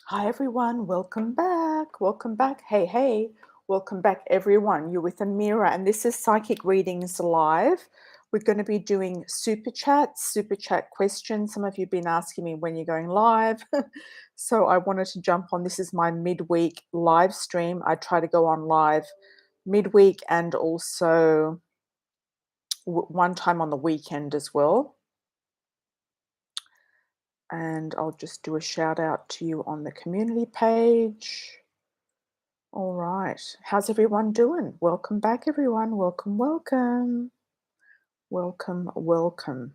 Hi everyone, welcome back. Welcome back. Hey, hey, welcome back everyone. You're with Amira and this is Psychic Readings Live. We're going to be doing super chat questions. Some of you have been asking me when you're going live. So I wanted to jump on. This is my midweek live stream. I try to go on live midweek and also one time on the weekend as well. And I'll just do a shout out to you on the community page. All right. How's everyone doing? Welcome back, everyone. Welcome, welcome. Welcome, welcome.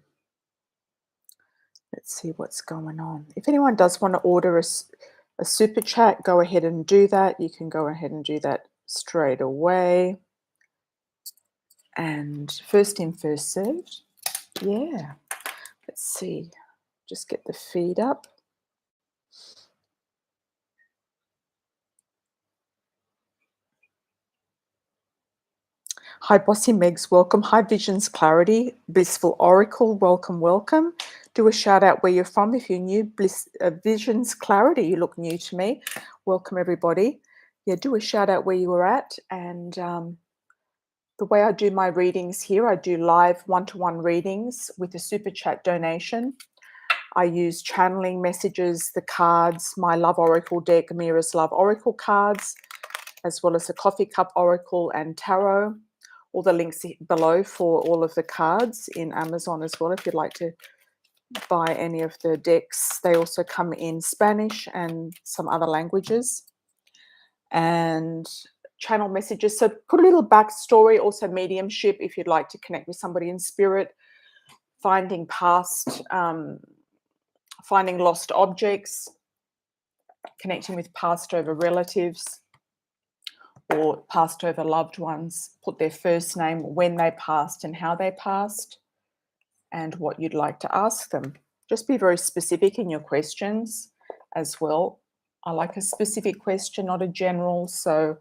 Let's see what's going on. If anyone does want to order a super chat, go ahead and do that. You can go ahead and do that straight away. And first in, first served. Yeah. Let's see. Just get the feed up. Hi, Bossy Megs, welcome. Hi, Visions Clarity, Blissful Oracle, welcome, welcome. Do a shout out where you're from if you're new. Visions Clarity, you look new to me. Welcome, everybody. Yeah, do a shout out where you were at. And the way I do my readings here, I do live one-to-one readings with a super chat donation. I use channeling messages, the cards, my Love Oracle deck, Amira's Love Oracle cards, as well as the Coffee Cup Oracle and Tarot. All the links below for all of the cards in Amazon as well if you'd like to buy any of the decks. They also come in Spanish and some other languages. And channel messages. So put a little backstory, also mediumship if you'd like to connect with somebody in spirit, finding lost objects, connecting with passed over relatives or passed over loved ones. Put their first name, when they passed and how they passed, and what you'd like to ask them. Just be very specific in your questions as well. I like a specific question, not a general. So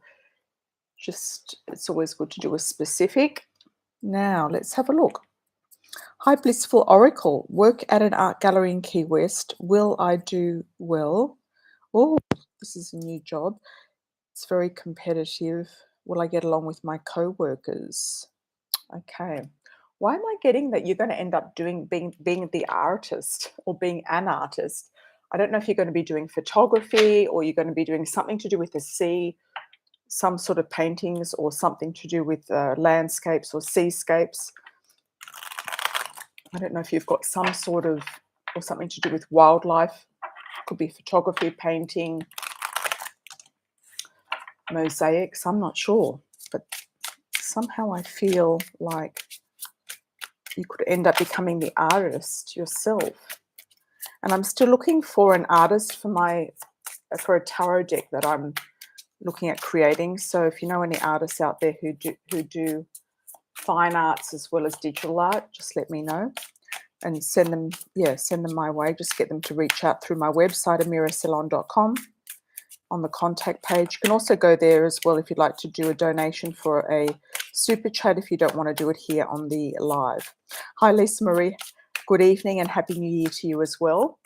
it's always good to do a specific. Now let's have a look. Hi, Blissful Oracle. Work at an art gallery in Key West. Will I do well? Oh, this is a new job. It's very competitive. Will I get along with my co-workers? Okay. Why am I getting that you're going to end up being the artist or being an artist? I don't know if you're going to be doing photography or you're going to be doing something to do with the sea, some sort of paintings or something to do with landscapes or seascapes. I don't know if you've got some sort of or something to do with wildlife. Could be photography, painting, mosaics. I'm not sure, but somehow I feel like you could end up becoming the artist yourself. And I'm still looking for an artist for a tarot deck that I'm looking at creating. So if you know any artists out there who do fine arts as well as digital art, just let me know and send them my way. Just get them to reach out through my website, amirasalon.com. On the contact page. You can also go there as well if you'd like to do a donation for a super chat if you don't want to do it here on the live. Hi, Lisa Marie. Good evening and Happy New Year to you as well.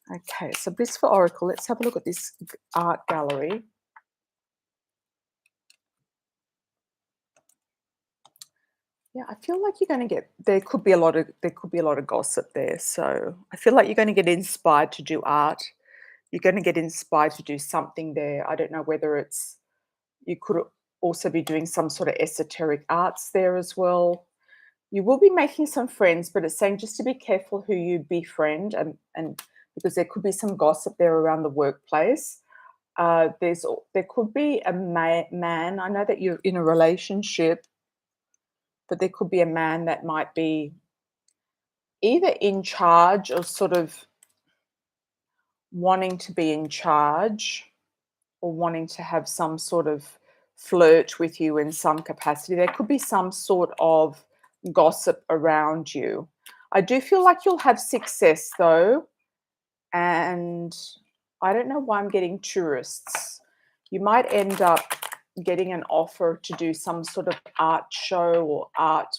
Okay, so Blissful Oracle, let's have a look at this art gallery. Yeah, I feel like you're going to get, there could be a lot of gossip there. So I feel like you're going to get inspired to do art. You're going to get inspired to do something there. I don't know whether you could also be doing some sort of esoteric arts there as well. You will be making some friends, but it's saying just to be careful who you befriend and because there could be some gossip there around the workplace. There could be a man. I know that you're in a relationship, but there could be a man that might be either in charge or sort of wanting to be in charge or wanting to have some sort of flirt with you in some capacity. There could be some sort of gossip around you. I do feel like you'll have success though, and I don't know why I'm getting tourists. You might end up getting an offer to do some sort of art show or art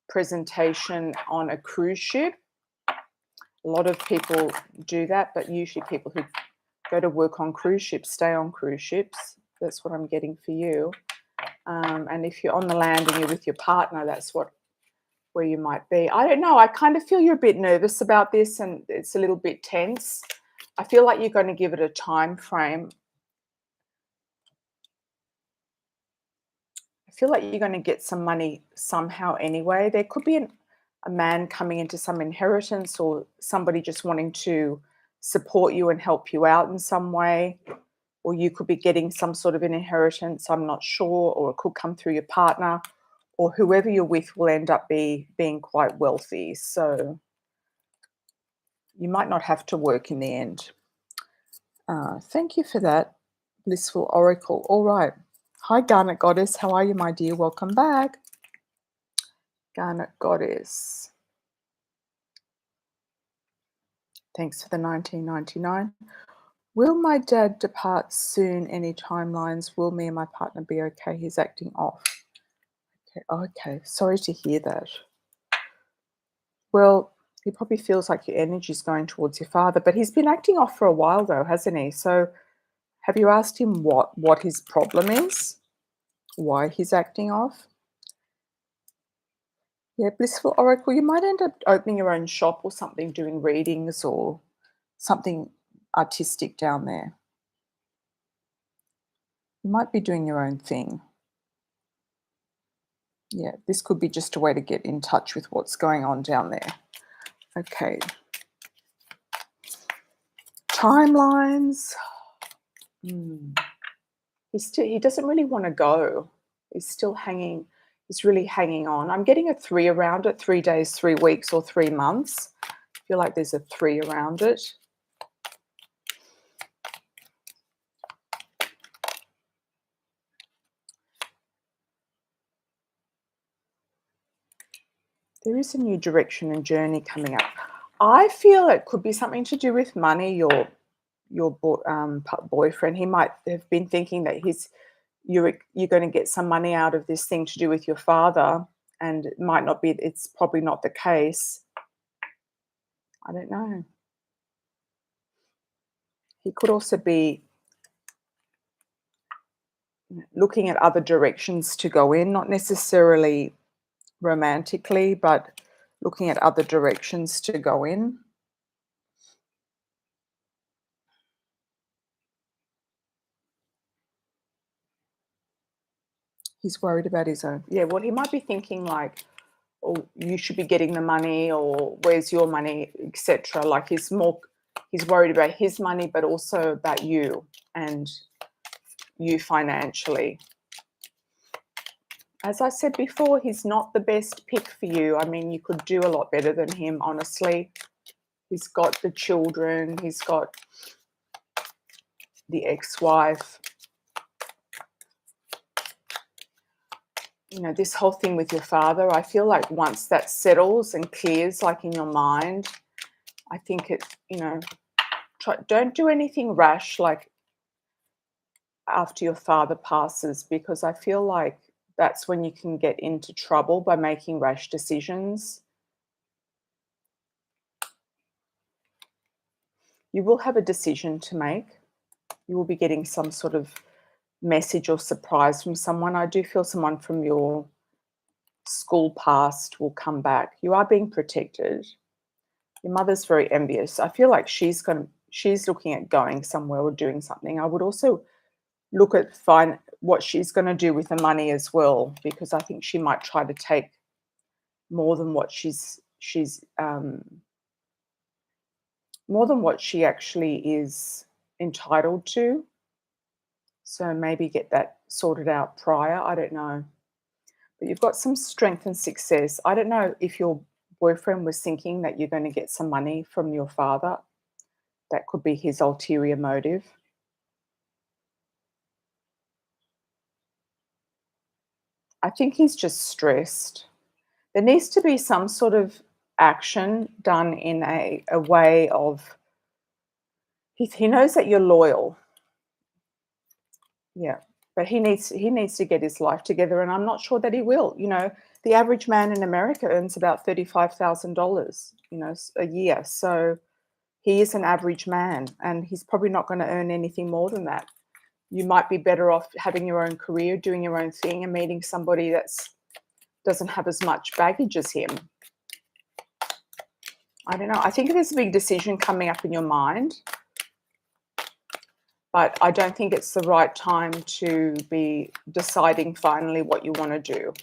presentation on a cruise ship. A lot of people do that, but usually people who go to work on cruise ships, stay on cruise ships. That's what I'm getting for you. And if you're on the land and you're with your partner, that's where you might be. I don't know. I kind of feel you're a bit nervous about this and it's a little bit tense. I feel like you're going to give it a time frame. I feel like you're going to get some money somehow anyway. There could be a man coming into some inheritance or somebody just wanting to support you and help you out in some way. Or you could be getting some sort of an inheritance, I'm not sure, or it could come through your partner, or whoever you're with will end up being quite wealthy. So you might not have to work in the end. Thank you for that, Blissful Oracle. All right. Hi, Garnet Goddess. How are you, my dear? Welcome back. Garnet Goddess. Thanks for the 1999. Will my dad depart soon? Any timelines? Will me and my partner be okay? He's acting off. Okay. Sorry to hear that. Well, he probably feels like your energy is going towards your father, but he's been acting off for a while though, hasn't he? So have you asked him what his problem is? Why he's acting off? Yeah, Blissful Oracle, you might end up opening your own shop or something, doing readings or something artistic down there. You might be doing your own thing. Yeah, this could be just a way to get in touch with what's going on down there. Okay. Timelines. He doesn't really want to go. He's still hanging. He's really hanging on. I'm getting a 3 around it, 3 days, 3 weeks, or 3 months. I feel like there's a 3 around it. There is a new direction and journey coming up. I feel it could be something to do with money. Your boyfriend, he might have been thinking that you're going to get some money out of this thing to do with your father, and it might not be. It's probably not the case. I don't know. He could also be looking at other directions to go in, not necessarily romantically, but looking at other directions to go in. He's worried about his own. Yeah, well, he might be thinking like, oh, you should be getting the money, or where's your money, etc. Like he's worried about his money, but also about you and you financially. As I said before, he's not the best pick for you. I mean, you could do a lot better than him, honestly. He's got the children. He's got the ex-wife. You know, this whole thing with your father, I feel like once that settles and clears, like in your mind, I think it, don't do anything rash, like after your father passes, because I feel like that's when you can get into trouble by making rash decisions. You will have a decision to make. You will be getting some sort of message or surprise from someone. I do feel someone from your school past will come back. You are being protected. Your mother's very envious. I feel like she's looking at going somewhere or doing something. I would also look at what she's going to do with the money as well, because I think she might try to take more than what more than what she actually is entitled to. So maybe get that sorted out prior. I don't know. But you've got some strength and success. I don't know if your boyfriend was thinking that you're going to get some money from your father. That could be his ulterior motive. I think he's just stressed. There needs to be some sort of action done in a way of, he knows that you're loyal. Yeah. But he needs to get his life together, and I'm not sure that he will. You know, the average man in America earns about $35,000, a year. So He is an average man, and he's probably not going to earn anything more than that. You might be better off having your own career, doing your own thing, and meeting somebody that's doesn't have as much baggage as him. I don't know. I think there's a big decision coming up in your mind, but I don't think it's the right time to be deciding finally what you want to do.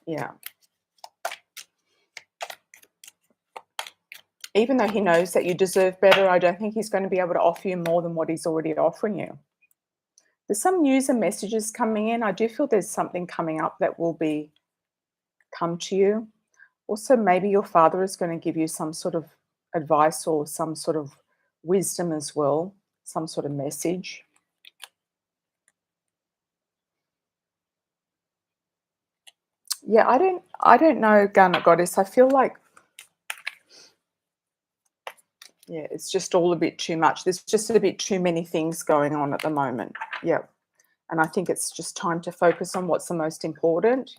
Yeah. Even though he knows that you deserve better, I don't think he's going to be able to offer you more than what he's already offering you. There's some news and messages coming in. I do feel there's something coming up that will come to you. Also, maybe your father is going to give you some sort of advice or some sort of wisdom as well, some sort of message. Yeah, I don't know, Garnet Goddess. I feel like, yeah, it's just all a bit too much. There's just a bit too many things going on at the moment. Yeah. And I think it's just time to focus on what's the most important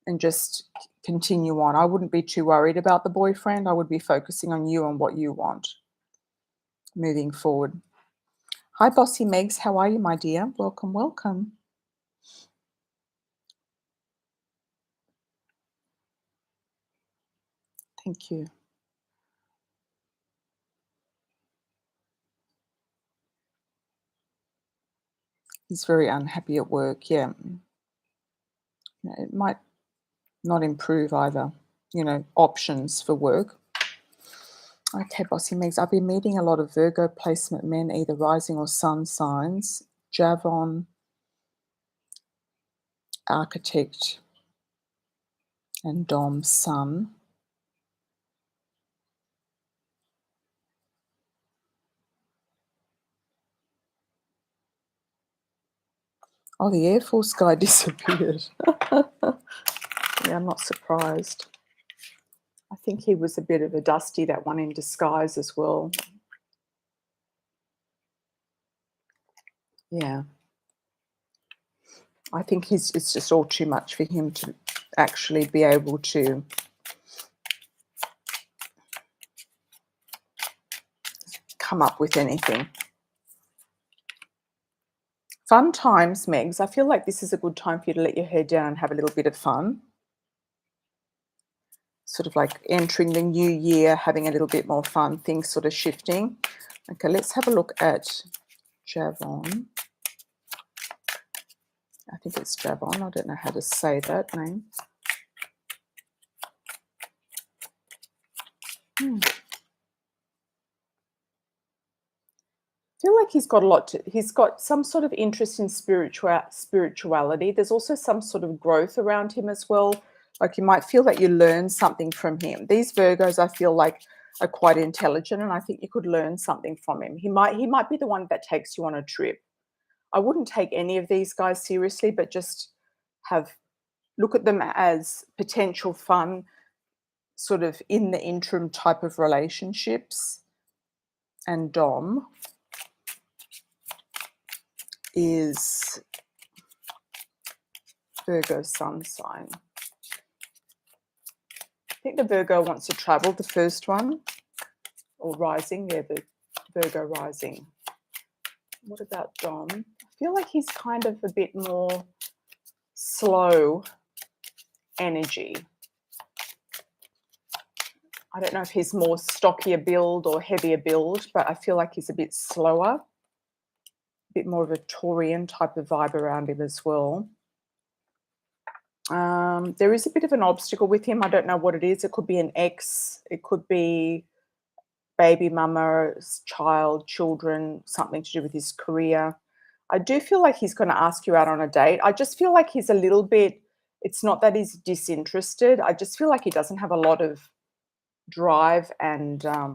and just continue on. I wouldn't be too worried about the boyfriend. I would be focusing on you and what you want moving forward. Hi, Bossy Megs. How are you, my dear? Welcome, welcome. Thank you. He's very unhappy at work. Yeah. It might not improve either. Options for work. Okay, Bossy Megs. I've been meeting a lot of Virgo placement men, either rising or sun signs. Javon, architect, and Dom, sun. Oh, the Air Force guy disappeared. Yeah, I'm not surprised. I think he was a bit of a dusty, that one in disguise as well. Yeah. I think it's just all too much for him to actually be able to come up with anything. Fun times, Megs. I feel like this is a good time for you to let your hair down and have a little bit of fun. Sort of like entering the new year, having a little bit more fun, things sort of shifting. Okay, let's have a look at Javon. I think it's Javon. I don't know how to say that name. I feel like he's got some sort of interest in spirituality. There's also some sort of growth around him as well. Like you might feel that you learn something from him. These Virgos, I feel like, are quite intelligent, and I think you could learn something from him. He might be the one that takes you on a trip. I wouldn't take any of these guys seriously, but just look at them as potential fun, sort of in the interim type of relationships. And Dom is Virgo sun sign. I think the Virgo wants to travel, the first one, or rising. Yeah, the Virgo rising. What about Dom? I feel like he's kind of a bit more slow energy. I don't know if he's more stockier build or heavier build, but I feel like he's a bit slower, a bit more of a Taurian type of vibe around him as well. There is a bit of an obstacle with him. I don't know what it is. It could be an ex. It could be baby mama, child, children, something to do with his career. I do feel like he's going to ask you out on a date. I just feel like he's a little bit, it's not that he's disinterested. I just feel like he doesn't have a lot of drive and I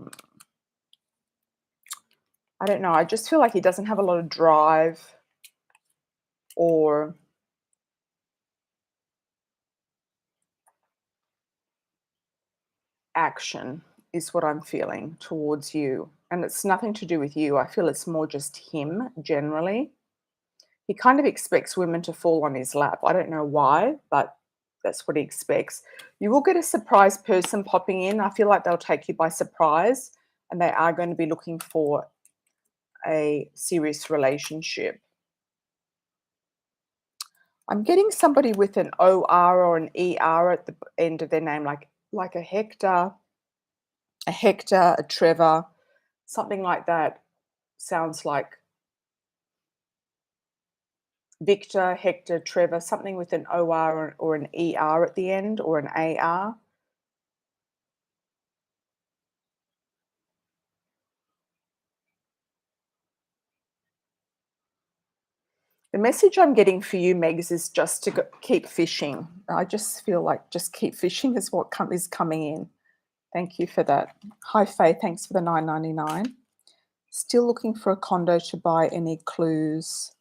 don't know. I just feel like he doesn't have a lot of drive or action is what I'm feeling towards you. And it's nothing to do with you. I feel it's more just him generally. He kind of expects women to fall on his lap. I don't know why, but that's what he expects. You will get a surprise person popping in. I feel like they'll take you by surprise and they are going to be looking for a serious relationship. I'm getting somebody with an OR or an ER at the end of their name, like a Hector, a Trevor, something like that. Sounds like Victor, Hector, Trevor, something with an OR or an ER at the end, or an AR. The message I'm getting for you, Megs, is just to keep fishing. I just feel like just keep fishing is what is coming in. Thank you for that. Hi, Faye. Thanks for the $9.99. Still looking for a condo to buy. Any clues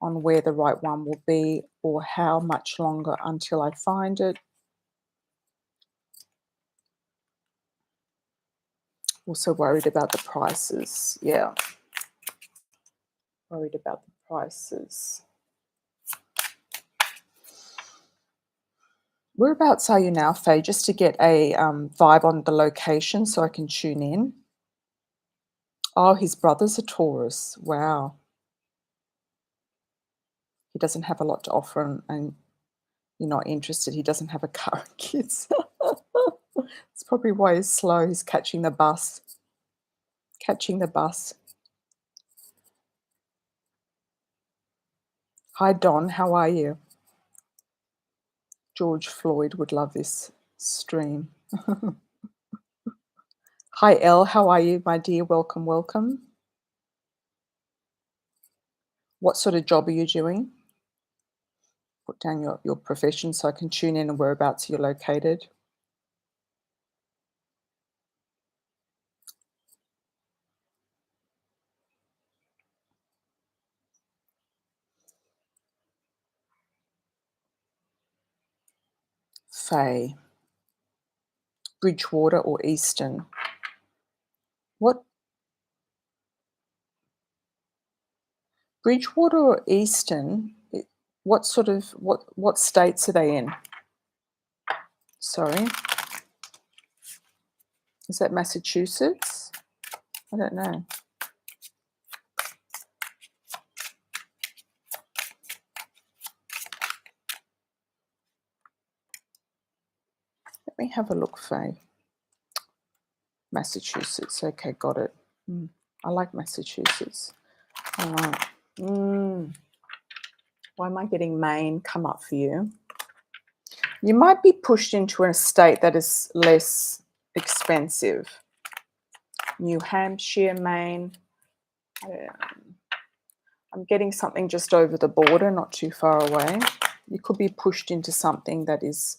on where the right one will be or how much longer until I find it? Also worried about the prices. Yeah. Worried about the prices. Whereabouts are you now, Faye? Just to get a vibe on the location so I can tune in. Oh, his brother's a Taurus. Wow. He doesn't have a lot to offer and you're not interested. He doesn't have a car and kids. It's probably why he's slow. He's catching the bus. Catching the bus. Hi, Don. How are you? George Floyd would love this stream. Hi, Elle. How are you, my dear? Welcome, welcome. What sort of job are you doing? Put down your profession so I can tune in and whereabouts you're located. Faye. Bridgewater or Eastern? What? Bridgewater or Eastern? What sort of what states are they in? Sorry. Is that Massachusetts? I don't know. Let me have a look, Faye. Massachusetts. Okay, got it. I like Massachusetts. All right. Why am I getting Maine come up for you? You might be pushed into a state that is less expensive. New Hampshire, Maine. I'm getting something just over the border, not too far away. You could be pushed into something that is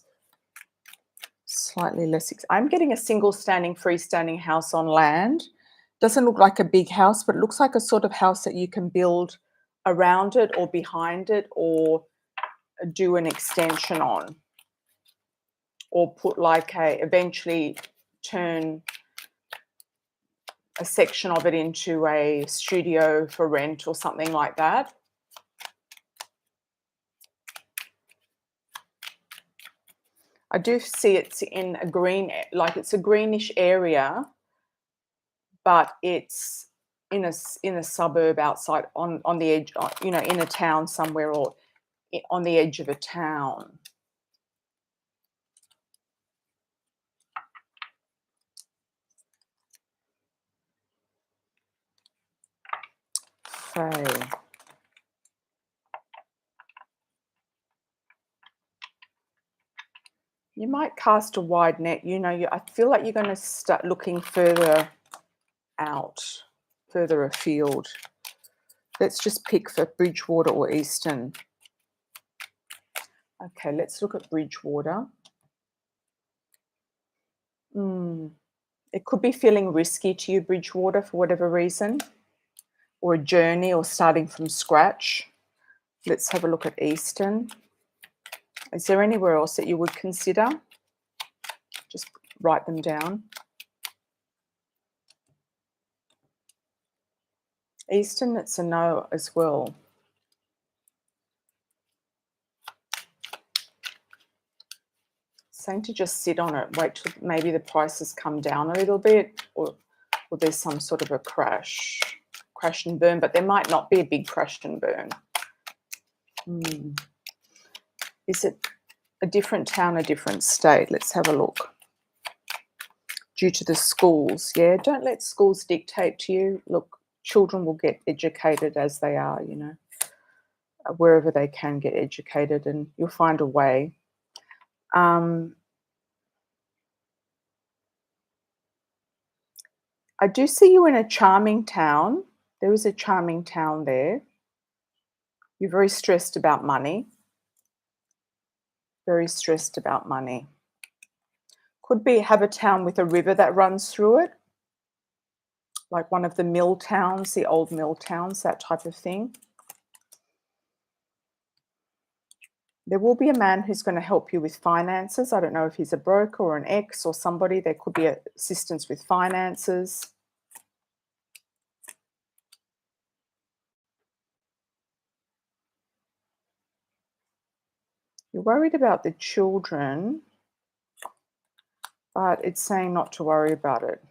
slightly less. I'm getting a single standing, freestanding house on land. Doesn't look like a big house, but it looks like a sort of house that you can build around it or behind it or do an extension on, or put eventually turn a section of it into a studio for rent or something like that. I do see it's in a green, like it's a greenish area, but it's in a suburb outside on the edge, in a town somewhere or on the edge of a town. Faye. You might cast a wide net. I feel like you're going to start looking further out, further afield. Let's just pick for Bridgewater or Eastern. Okay, let's look at Bridgewater. It could be feeling risky to you, Bridgewater, for whatever reason, or a journey or starting from scratch. Let's have a look at Eastern. Is there anywhere else that you would consider? Just write them down. Eastern, it's a no as well. Saying to just sit on it, wait till maybe the prices come down a little bit, or or there's some sort of a crash and burn, but there might not be a big crash and burn. Is it a different town, a different state? Let's have a look. Due to the schools, yeah, don't let schools dictate to you. Look, children will get educated as they are, you know, wherever they can get educated, and you'll find a way. I do see you in a charming town. There is a charming town there. You're very stressed about money. Very stressed about money. Could be have a town with a river that runs through it, like one of the mill towns, the old mill towns, that type of thing. There will be a man who's going to help you with finances. I don't know if he's a broker or an ex or somebody. There could be assistance with finances. You're worried about the children, but it's saying not to worry about it.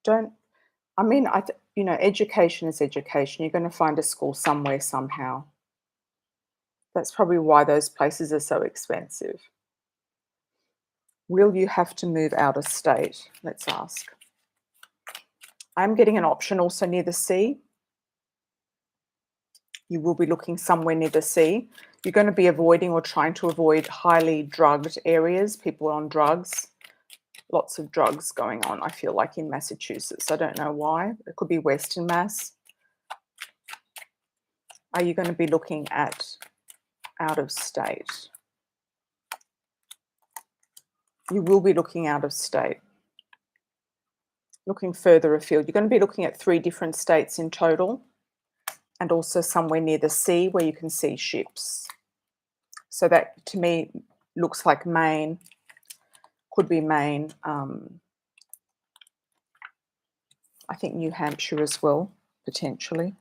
You know, education is education. You're going to find a school somewhere, somehow. That's probably why those places are so expensive. Will you have to move out of state? Let's ask. I'm getting an option also near the sea. You will be looking somewhere near the sea. You're going to be avoiding or trying to avoid highly drugged areas, people on drugs. Lots of drugs going on, I feel like, in Massachusetts. I don't know why. It could be Western Mass. Are you going to be looking at out of state? You will be looking out of state. Looking further afield. You're going to be looking at 3 different states in total, and also somewhere near the sea where you can see ships. So that, to me, looks like Maine. Could be Maine. I think New Hampshire as well, potentially.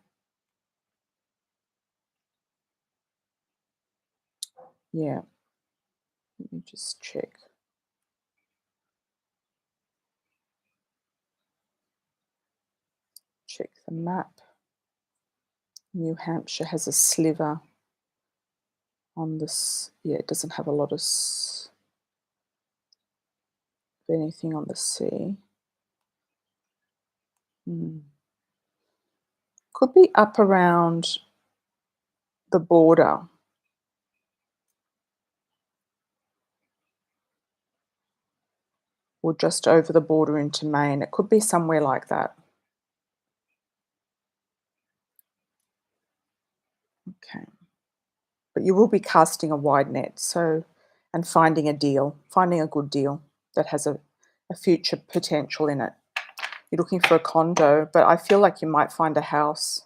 Yeah. Let me just check. Check the map. New Hampshire has a sliver on this. Yeah, it doesn't have a lot of anything on the sea. Could be up around the border. Or just over the border into Maine. It could be somewhere like that. Okay. But you will be casting a wide net, and finding a deal, finding a good deal that has a future potential in it. You're looking for a condo, but I feel like you might find a house.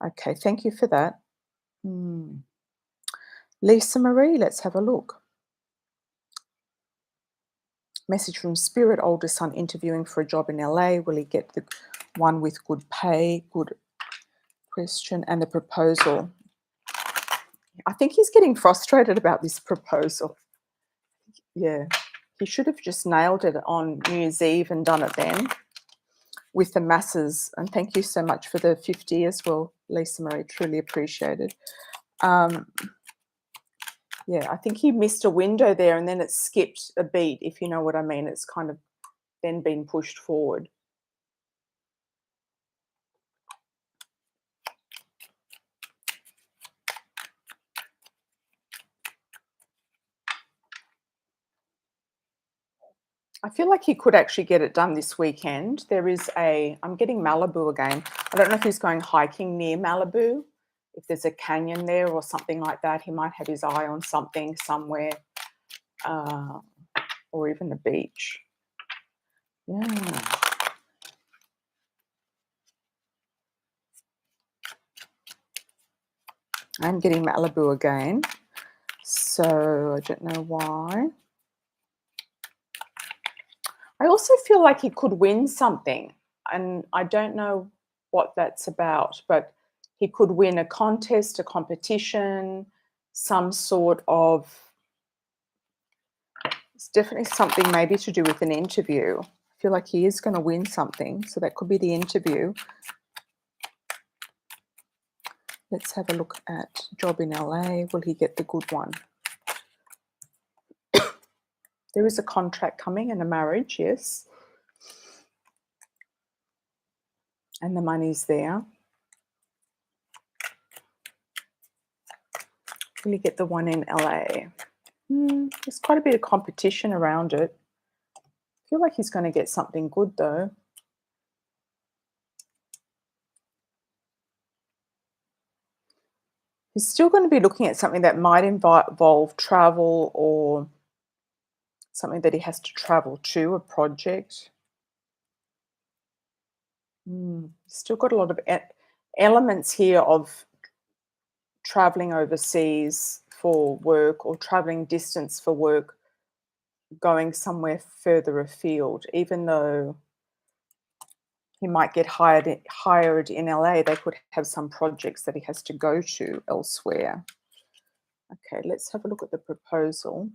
Okay, thank you for that. Lisa Marie, let's have a look. Message from Spirit, older son interviewing for a job in LA. Will he get the one with good pay? Good question. And the proposal. I think he's getting frustrated about this proposal. Yeah, he should have just nailed it on New Year's Eve and done it then with the masses. And thank you so much for the 50 as well, Lisa Marie. Truly appreciated. Yeah, I think he missed a window there and then it skipped a beat, if you know what I mean. It's kind of then been pushed forward. I feel like he could actually get it done this weekend. I'm getting Malibu again. I don't know if he's going hiking near Malibu, if there's a canyon there or something like that. He might have his eye on something somewhere, or even the beach. Yeah. I'm getting Malibu again, so I don't know why. I also feel like he could win something, and I don't know what that's about, but he could win a contest, a competition, some sort of, it's definitely something maybe to do with an interview. feel like he is going to win something. So that could be the interview. Let's have a look at job in LA. Will he get the good one? There is a contract coming and a marriage, yes. And the money's there. Will he get the one in LA? There's quite a bit of competition around it. I feel like he's going to get something good though. He's still going to be looking at something that might involve travel or something that he has to travel to, a project. Still got a lot of elements here of traveling overseas for work or traveling distance for work, going somewhere further afield. Even though he might get hired in LA, they could have some projects that he has to go to elsewhere. Okay, let's have a look at the proposal.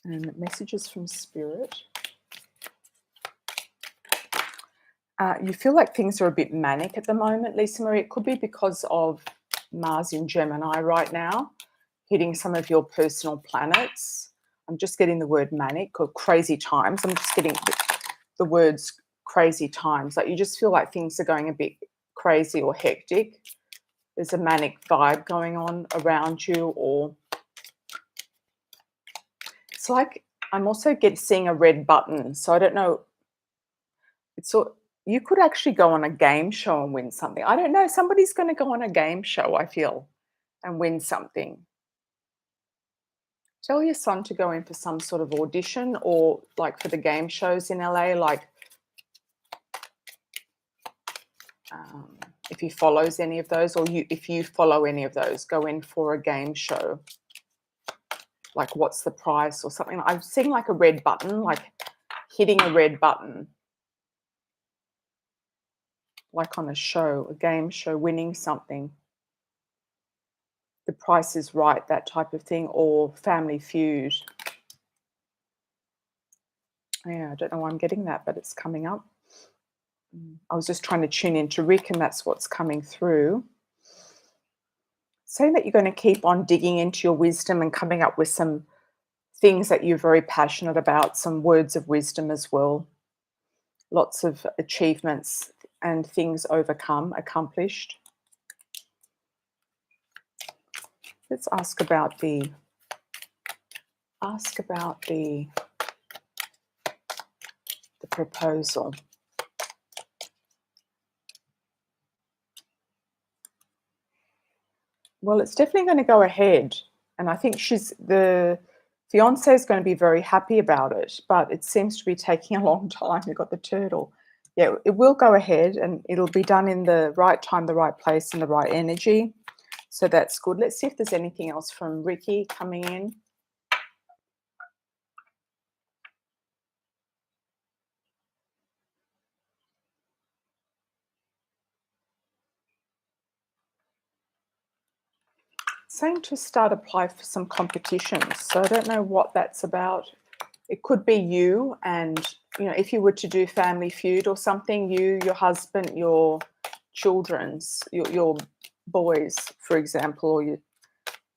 And messages from Spirit. You feel like things are a bit manic at the moment, Lisa Marie. It could be because of Mars in Gemini right now, hitting some of your personal planets. I'm just getting the word manic or crazy times. I'm just getting the words crazy times. Like you just feel like things are going a bit crazy or hectic. There's a manic vibe going on around you, or it's like I'm also seeing a red button. So I don't know. You could actually go on a game show and win something. I don't know. Somebody's going to go on a game show, I feel, and win something. Tell your son to go in for some sort of audition or like for the game shows in LA, like if he follows any of those, or if you follow any of those, go in for a game show. Like what's the price or something. I'm seeing like a red button, like hitting a red button. Like on a show, a game show, winning something. The Price is Right, that type of thing, or Family Feud. Yeah, I don't know why I'm getting that, but it's coming up. I was just trying to tune into Rick, and that's what's coming through. Saying that you're going to keep on digging into your wisdom and coming up with some things that you're very passionate about, some words of wisdom as well. Lots of achievements and things accomplished. Let's ask about the proposal. Well, it's definitely going to go ahead, and I think the fiance is going to be very happy about it, but it seems to be taking a long time. You've got the turtle. Yeah, it will go ahead, and it'll be done in the right time, the right place, and the right energy. So that's good. Let's see if there's anything else from Ricky coming in. Saying to apply for some competitions. So I don't know what that's about. It could be you and, if you were to do Family Feud or something, you, your husband, your children's, your boys, for example, or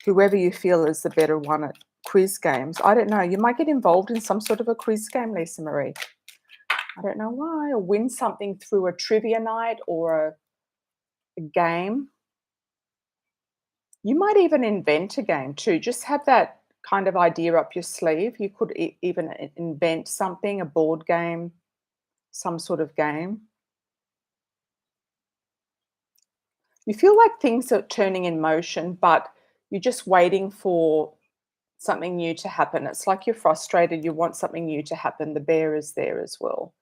whoever you feel is the better one at quiz games. I don't know. You might get involved in some sort of a quiz game, Lisa Marie. I don't know why. Or win something through a trivia night or a game. You might even invent a game too. Just have that kind of idea up your sleeve. You could even invent something, a board game, some sort of game. You feel like things are turning in motion, but you're just waiting for something new to happen. It's like you're frustrated. You want something new to happen. The bear is there as well.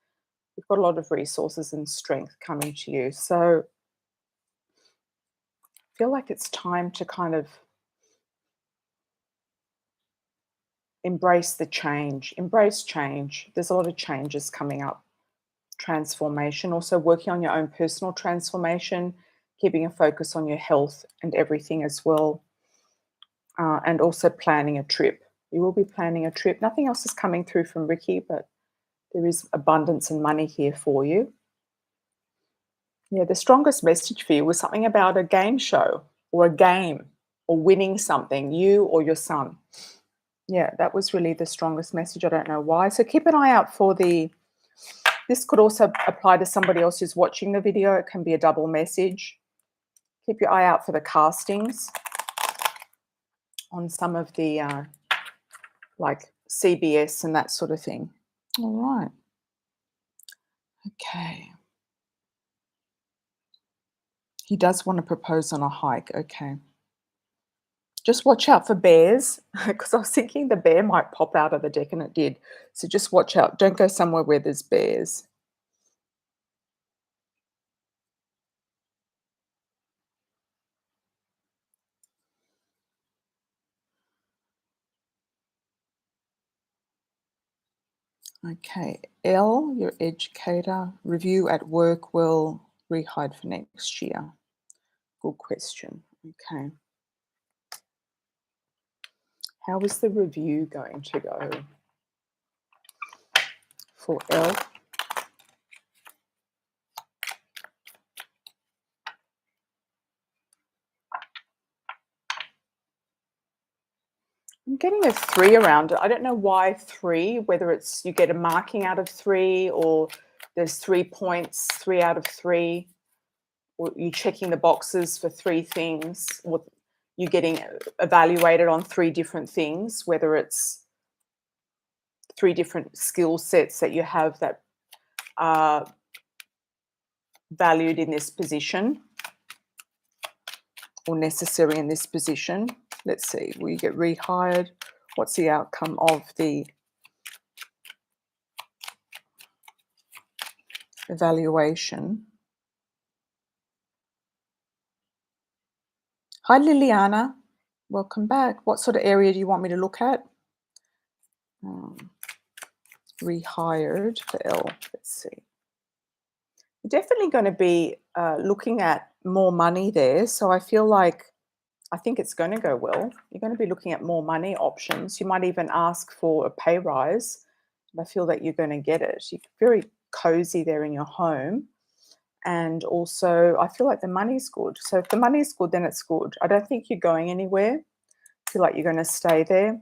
You've got a lot of resources and strength coming to you. So I feel like it's time to kind of embrace the change. Embrace change. There's a lot of changes coming up. Transformation, also working on your own personal transformation, keeping a focus on your health and everything as well, and also planning a trip. You will be planning a trip. Nothing else is coming through from Ricky, but There is abundance and money here for you. Yeah, the strongest message for you was something about a game show or a game or winning something, you or your son. Yeah, that was really the strongest message. I don't know why. So keep an eye out for this could also apply to somebody else who's watching the video. It can be a double message. Keep your eye out for the castings on some of the like CBS and that sort of thing. All right. Okay. He does want to propose on a hike. Okay. Just watch out for bears, because I was thinking the bear might pop out of the deck, and it did. So just watch out. Don't go somewhere where there's bears. Okay. L, your educator. Review at work will rehide for next year. Good question. Okay. How is the review going to go for L? I'm getting a 3 around it. I don't know why 3, whether it's you get a marking out of 3 or there's 3 points, 3 out of 3, or you checking the boxes for 3 things, or you're getting evaluated on 3 different things, whether it's 3 different skill sets that you have that are valued in this position or necessary in this position. Let's see, will you get rehired? What's the outcome of the evaluation? Hi, Liliana. Welcome back. What sort of area do you want me to look at? Rehired for L. Let's see. You're definitely going to be looking at more money there. So I feel like I think it's going to go well. You're going to be looking at more money options. You might even ask for a pay rise. I feel that you're going to get it. You're very cozy there in your home. And also, I feel like the money's good. So if the money's good, then it's good. I don't think you're going anywhere. I feel like you're going to stay there.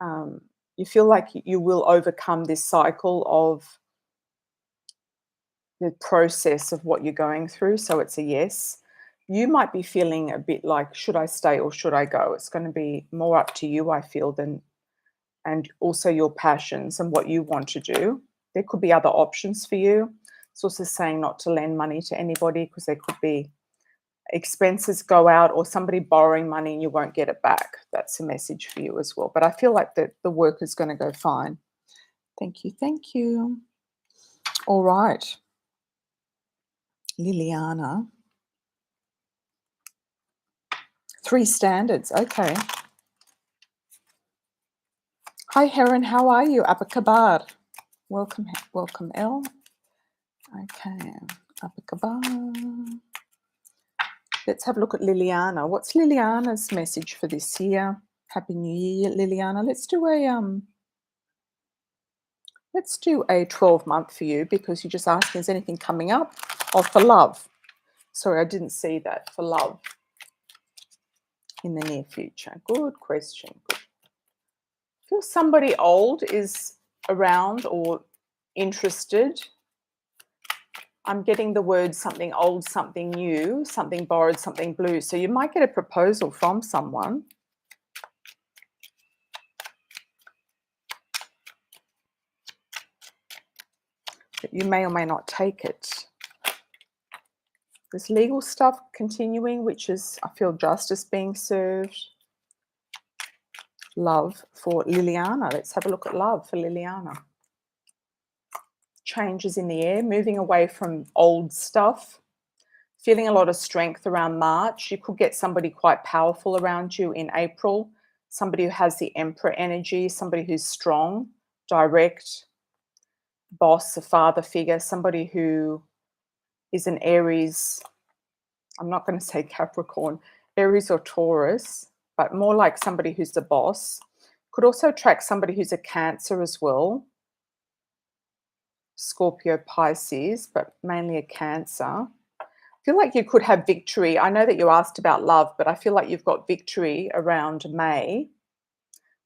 You feel like you will overcome this cycle of the process of what you're going through. So it's a yes. You might be feeling a bit like, should I stay or should I go? It's going to be more up to you, I feel, and also your passions and what you want to do. There could be other options for you. It's also saying not to lend money to anybody because there could be expenses go out or somebody borrowing money and you won't get it back. That's a message for you as well. But I feel like the work is going to go fine. Thank you. Thank you. All right. Liliana. 3 standards. Okay. Hi, Heron. How are you? Abakabar. Welcome, welcome, El. Okay. Abakabar. Let's have a look at Liliana. What's Liliana's message for this year? Happy New Year, Liliana. Let's do a 12-month for you because you're just asking, is anything coming up? Oh, for love. Sorry, I didn't see that. For love in the near future. Good question. Good. I feel somebody old is around or interested. I'm getting the word something old, something new, something borrowed, something blue. So you might get a proposal from someone. But you may or may not take it. There's legal stuff continuing, which is, I feel, justice being served. Love for Liliana. Let's have a look at love for Liliana. Changes in the air, moving away from old stuff. Feeling a lot of strength around March. You could get somebody quite powerful around you in April. Somebody who has the Emperor energy, somebody who's strong, direct, boss, a father figure, somebody who is an Aries. I'm not going to say Capricorn, Aries or Taurus, but more like somebody who's the boss. Could also attract somebody who's a Cancer as well. Scorpio, Pisces, but mainly a Cancer. I feel like you could have victory. I know that you asked about love, but I feel like you've got victory around May.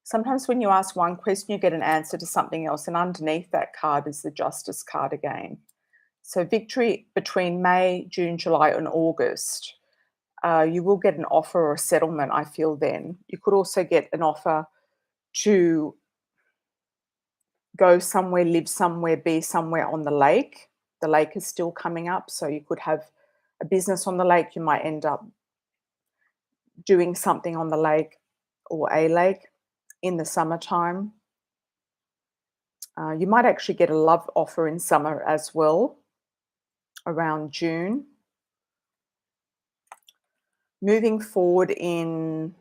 Sometimes when you ask one question, you get an answer to something else, and underneath that card is the Justice card again. So victory between May, June, July, and August. You will get an offer or a settlement, I feel then. You could also get an offer to go somewhere, live somewhere, be somewhere on the lake. The lake is still coming up, so you could have a business on the lake. You might end up doing something on the lake or a lake in the summertime. You might actually get a love offer in summer as well, around June. Moving forward in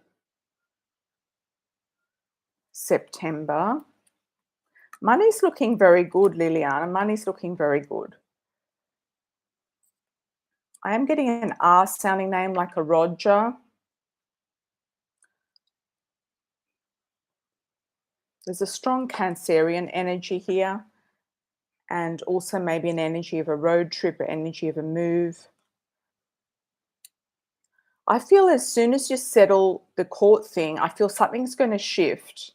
September, money's looking very good, Liliana. Money's looking very good. I am getting an R sounding name like a Roger. There's a strong Cancerian energy here, and also maybe an energy of a road trip or energy of a move. I feel as soon as you settle the court thing, I feel something's going to shift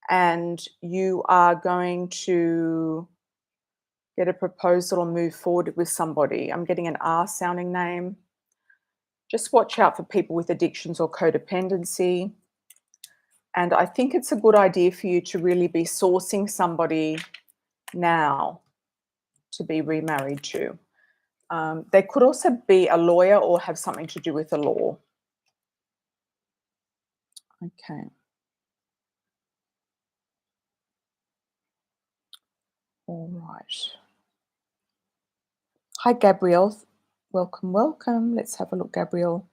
and you are going to get a proposal or move forward with somebody. I'm getting an R sounding name. Just watch out for people with addictions or codependency. And I think it's a good idea for you to really be sourcing somebody now to be remarried to. They could also be a lawyer or have something to do with the law. Okay. All right. Hi, Gabrielle. Welcome, welcome. Let's have a look, Gabrielle.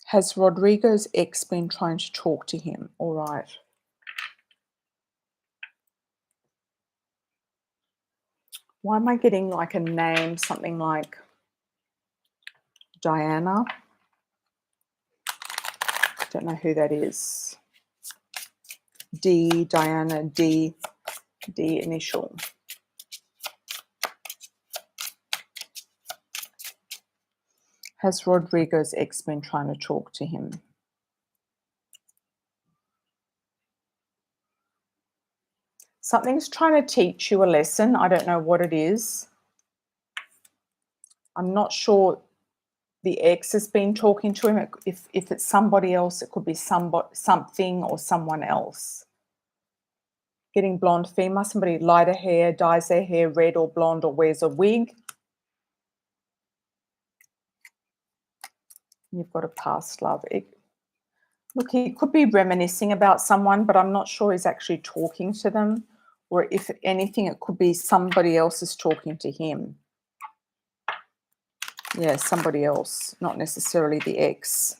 Has Rodrigo's ex been trying to talk to him? All right. Why am I getting like a name, something like Diana? Don't know who that is. D, Diana, D initial. Has Rodrigo's ex been trying to talk to him? Something's trying to teach you a lesson. I don't know what it is. I'm not sure the ex has been talking to him. If it's somebody else, it could be something or someone else. Getting blonde female, somebody lighter hair, dyes their hair red or blonde or wears a wig. You've got a past love. Look, he could be reminiscing about someone, but I'm not sure he's actually talking to them. Or if anything, it could be somebody else is talking to him. Yeah, somebody else, not necessarily the ex.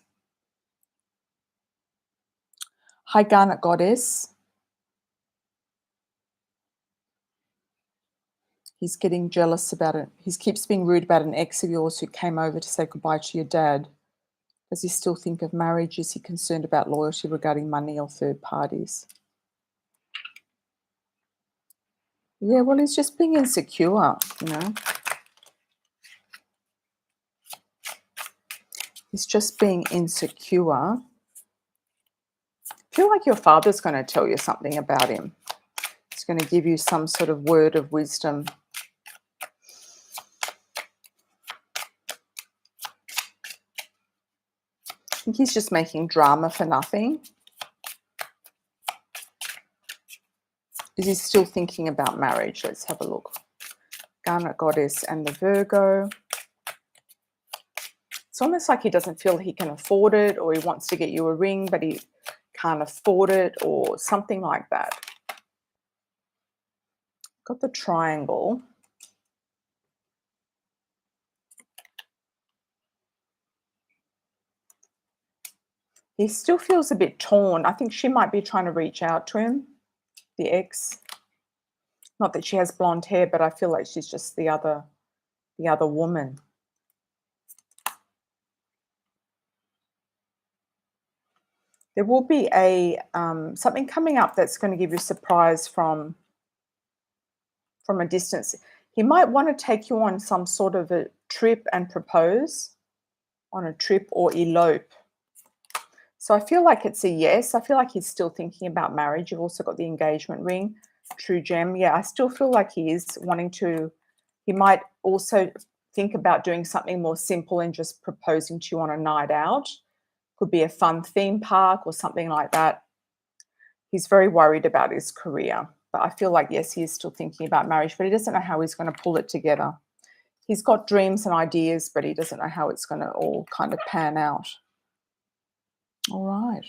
Hi, Garnet Goddess. He's getting jealous about it. He keeps being rude about an ex of yours who came over to say goodbye to your dad. Does he still think of marriage? Is he concerned about loyalty regarding money or third parties? Yeah, well, he's just being insecure, you know. He's just being insecure. I feel like your father's going to tell you something about him. He's going to give you some sort of word of wisdom. I think he's just making drama for nothing. Is he still thinking about marriage? Let's have a look. Garnet Goddess and the Virgo. It's almost like he doesn't feel he can afford it, or he wants to get you a ring, but he can't afford it, or something like that. Got the triangle. He still feels a bit torn. I think she might be trying to reach out to him, the ex. Not that she has blonde hair, but I feel like she's just the other woman. There will be a something coming up that's going to give you a surprise from from a distance. He might want to take you on some sort of a trip and propose on a trip or elope. So I feel like it's a yes. I feel like he's still thinking about marriage. You've also got the engagement ring, true gem. Yeah, I still feel like he is wanting to, he might also think about doing something more simple and just proposing to you on a night out. Could be a fun theme park or something like that. He's very worried about his career. But I feel like, yes, he is still thinking about marriage, but he doesn't know how he's going to pull it together. He's got dreams and ideas, but he doesn't know how it's going to all kind of pan out. All right.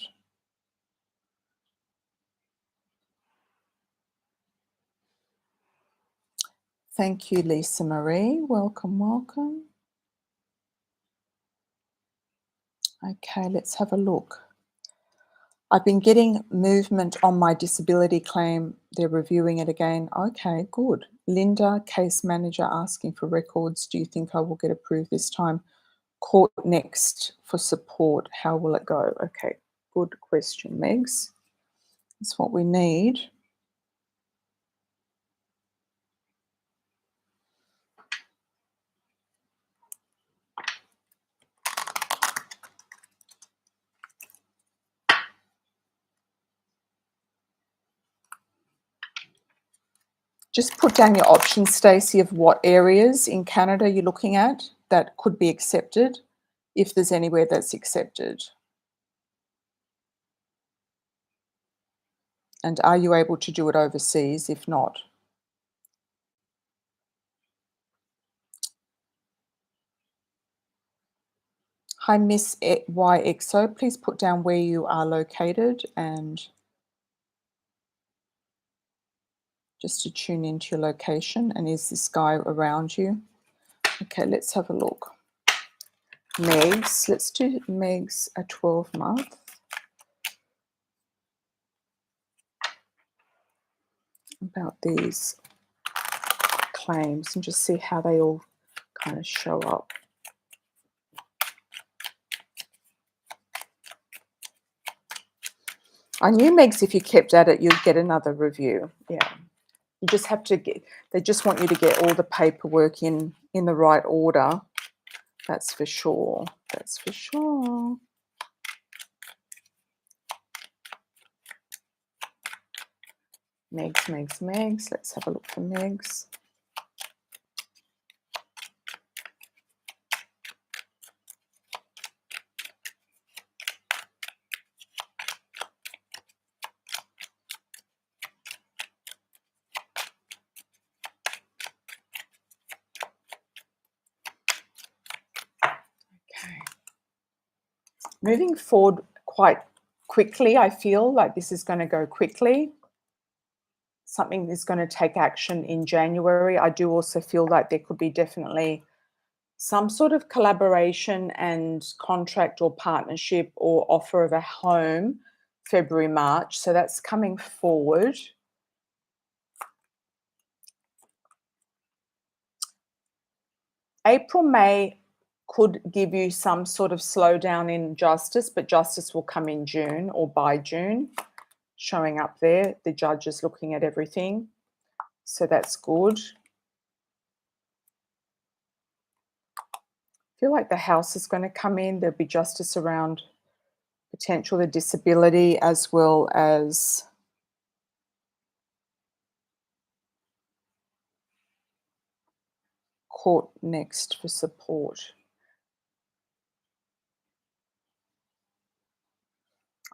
Thank you, Lisa Marie. Welcome, welcome. Okay, let's have a look. I've been getting movement on my disability claim. They're reviewing it again. Okay, good. Linda, case manager, asking for records. Do you think I will get approved this time? Court next for support. How will it go? Okay, good question, Megs. That's what we need. Just put down your options, Stacey, of what areas in Canada you're looking at that could be accepted, if there's anywhere that's accepted. And are you able to do it overseas if not? Hi, Miss YXO. Please put down where you are located and just to tune into your location. And is this guy around you? Okay, let's have a look. Megs, let's do Megs a 12-month. About these claims and just see how they all kind of show up. I knew, Megs, if you kept at it, you'd get another review. Yeah. You just have to get, they just want you to get all the paperwork in the right order. That's for sure. That's for sure. Megs. Let's have a look for Megs. Okay. Moving forward quite quickly, I feel like this is going to go quickly. Something is going to take action in January. I do also feel like there could be definitely some sort of collaboration and contract or partnership or offer of a home February, March. So that's coming forward. April, May could give you some sort of slowdown in justice, but justice will come in June or by June. Showing up there, the judge is looking at everything. So that's good. I feel like the house is going to come in. There'll be justice around potential the disability as well as court next for support.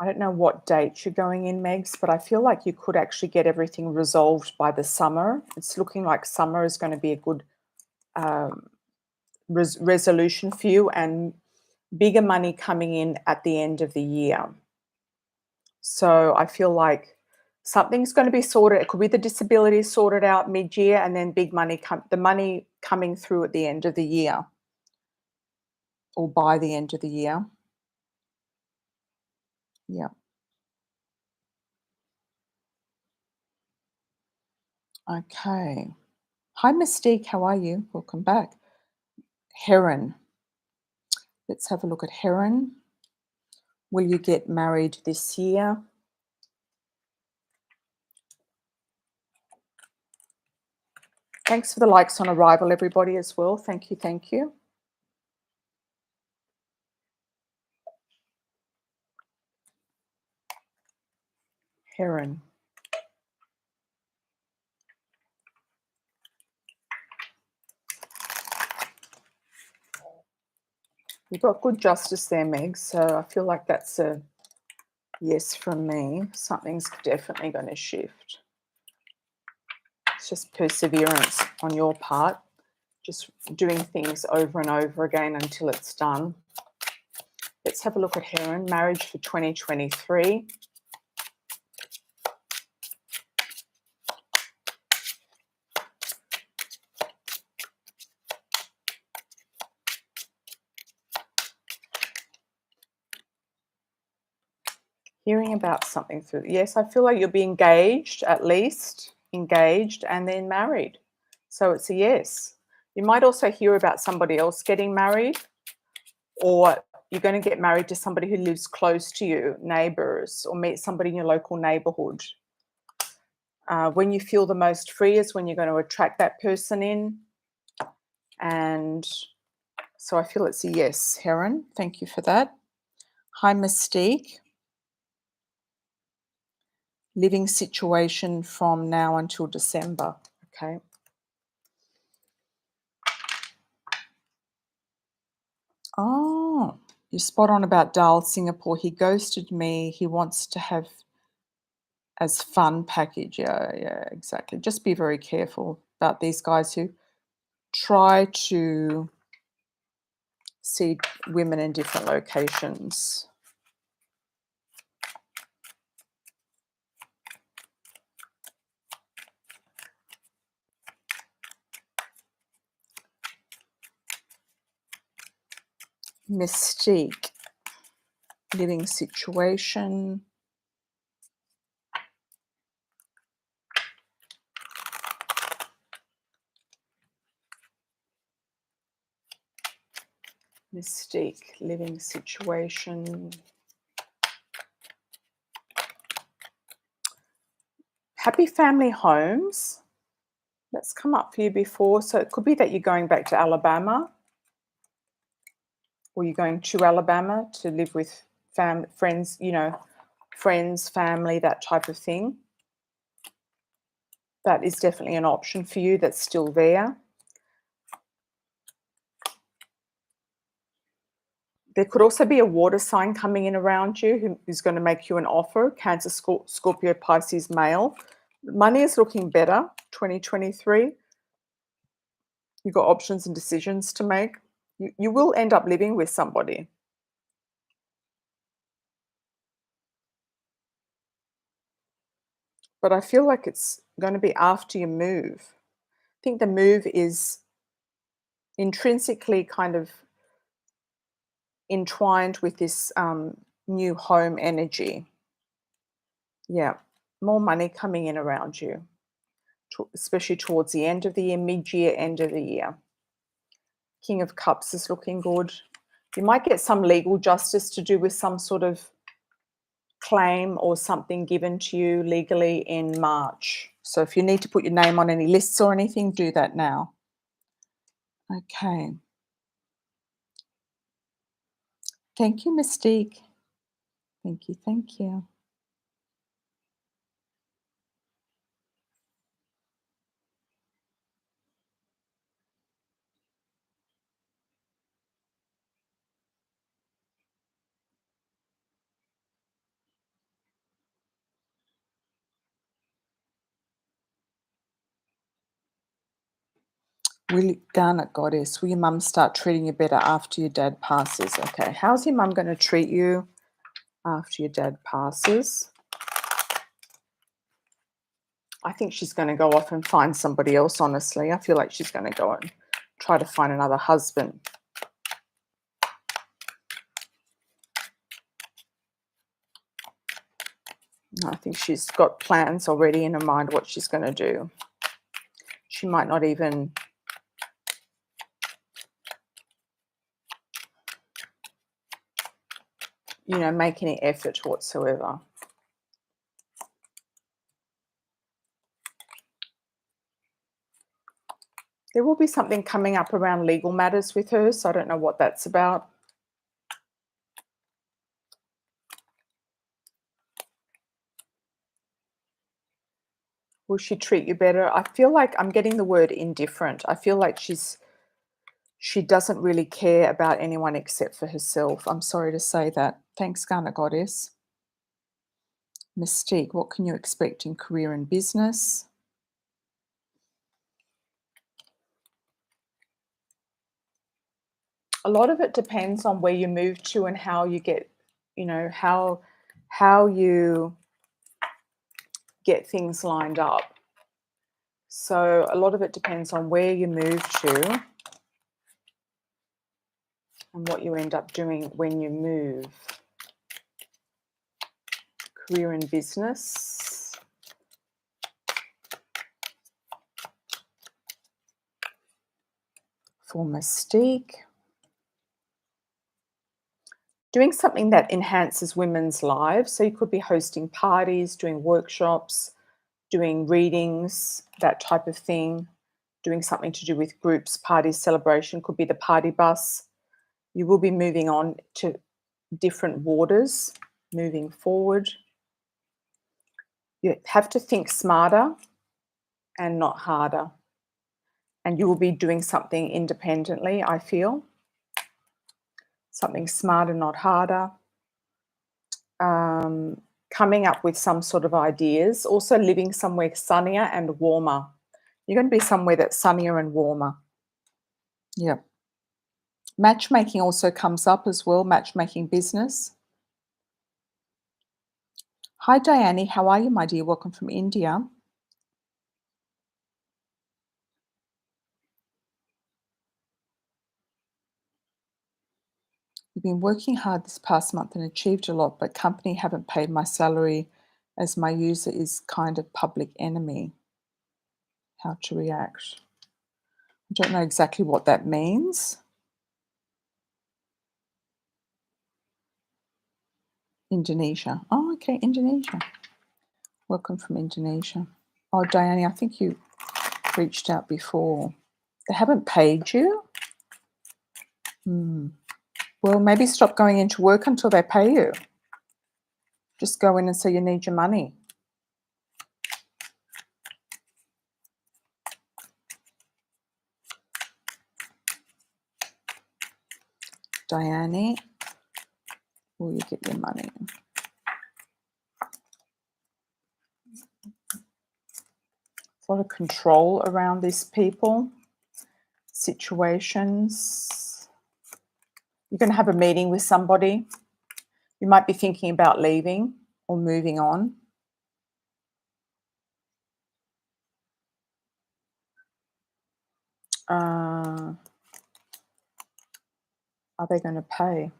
I don't know what date you're going in, Megs, but I feel like you could actually get everything resolved by the summer. It's looking like summer is going to be a good resolution for you and bigger money coming in at the end of the year. So I feel like something's going to be sorted. It could be the disability sorted out mid-year and then big money, the money coming through at the end of the year or by the end of the year. Yeah. Okay. Hi, Mystique. How are you? Welcome back. Heron. Let's have a look at Heron. Will you get married this year? Thanks for the likes on arrival, everybody, as well. Thank you, thank you. Heron. You've got good justice there, Meg, so I feel like that's a yes from me. Something's definitely going to shift. It's just perseverance on your part, just doing things over and over again until it's done. Let's have a look at Heron. Marriage for 2023. Hearing about something through. Yes, I feel like you'll be engaged, at least engaged, and then married. So it's a yes. You might also hear about somebody else getting married, or you're going to get married to somebody who lives close to you, neighbors, or meet somebody in your local neighborhood. When you feel the most free is when you're going to attract that person in. And so I feel it's a yes, Heron. Thank you for that. Hi, Mystique. Living situation from now until December. Okay. Oh, you're spot on about Dal, Singapore. He ghosted me. He wants to have as fun package. Yeah, exactly. Just be very careful about these guys who try to see women in different locations. Mystique. Living situation. Mystique. Living situation. Happy family homes. That's come up for you before. So it could be that you're going back to Alabama, or you're going to Alabama to live with friends, friends, family, that type of thing. That is definitely an option for you that's still there. There could also be a water sign coming in around you who's going to make you an offer. Cancer, Scorpio, Pisces, male. Money is looking better, 2023. You've got options and decisions to make. You will end up living with somebody. But I feel like it's going to be after you move. I think the move is intrinsically kind of entwined with this new home energy. Yeah, more money coming in around you, especially towards the end of the year, mid-year, end of the year. King of Cups is looking good. You might get some legal justice to do with some sort of claim or something given to you legally in March. So if you need to put your name on any lists or anything, do that now. Okay. Thank you, Mystique. Thank you, thank you. Darn it, Goddess. Will your mum start treating you better after your dad passes? Okay, how's your mum going to treat you after your dad passes? I think she's going to go off and find somebody else, honestly. I feel like she's going to go and try to find another husband. I think she's got plans already in her mind what she's going to do. She might not even make any effort whatsoever. There will be something coming up around legal matters with her, so I don't know what that's about. Will she treat you better? I feel like I'm getting the word indifferent. I feel like she doesn't really care about anyone except for herself. I'm sorry to say that. Thanks, Ghana Goddess. Mystique, what can you expect in career and business? A lot of it depends on where you move to and how you get, how you get things lined up. So a lot of it depends on where you move to and what you end up doing when you move. Career and business. For Mystique. Doing something that enhances women's lives. So you could be hosting parties, doing workshops, doing readings, that type of thing. Doing something to do with groups, parties, celebration, could be the party bus. You will be moving on to different waters, moving forward. You have to think smarter and not harder. And you will be doing something independently, I feel. Something smarter, not harder. Coming up with some sort of ideas. Also living somewhere sunnier and warmer. You're going to be somewhere that's sunnier and warmer. Yeah. Matchmaking also comes up as well, matchmaking business. Hi, Diane. How are you, my dear? Welcome from India. You've been working hard this past month and achieved a lot, but company haven't paid my salary as my user is kind of public enemy. How to react? I don't know exactly what that means. Indonesia. Oh, okay, Indonesia. Welcome from Indonesia. Oh, Diane, I think you reached out before. They haven't paid you? Well, maybe stop going into work until they pay you. Just go in and say you need your money. Diane, will you get your money? A lot of control around these people, situations. You're going to have a meeting with somebody. You might be thinking about leaving or moving on. Are they going to pay?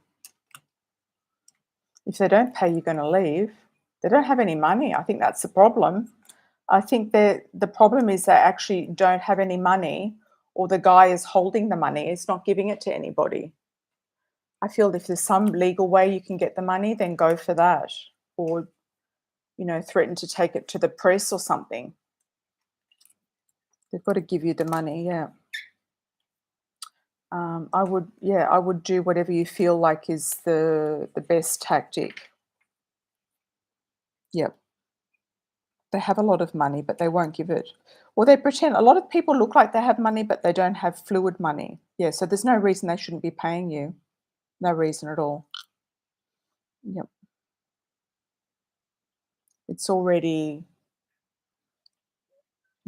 If they don't pay, you're going to leave. They don't have any money. I think that's the problem. I think that the problem is they actually don't have any money, or the guy is holding the money. He's not giving it to anybody. I feel if there's some legal way you can get the money, then go for that. Or, threaten to take it to the press or something. They've got to give you the money, yeah. I would do whatever you feel like is the best tactic. Yep. They have a lot of money, but they won't give it. Or they pretend. A lot of people look like they have money, but they don't have fluid money. Yeah, so there's no reason they shouldn't be paying you. No reason at all. Yep. It's already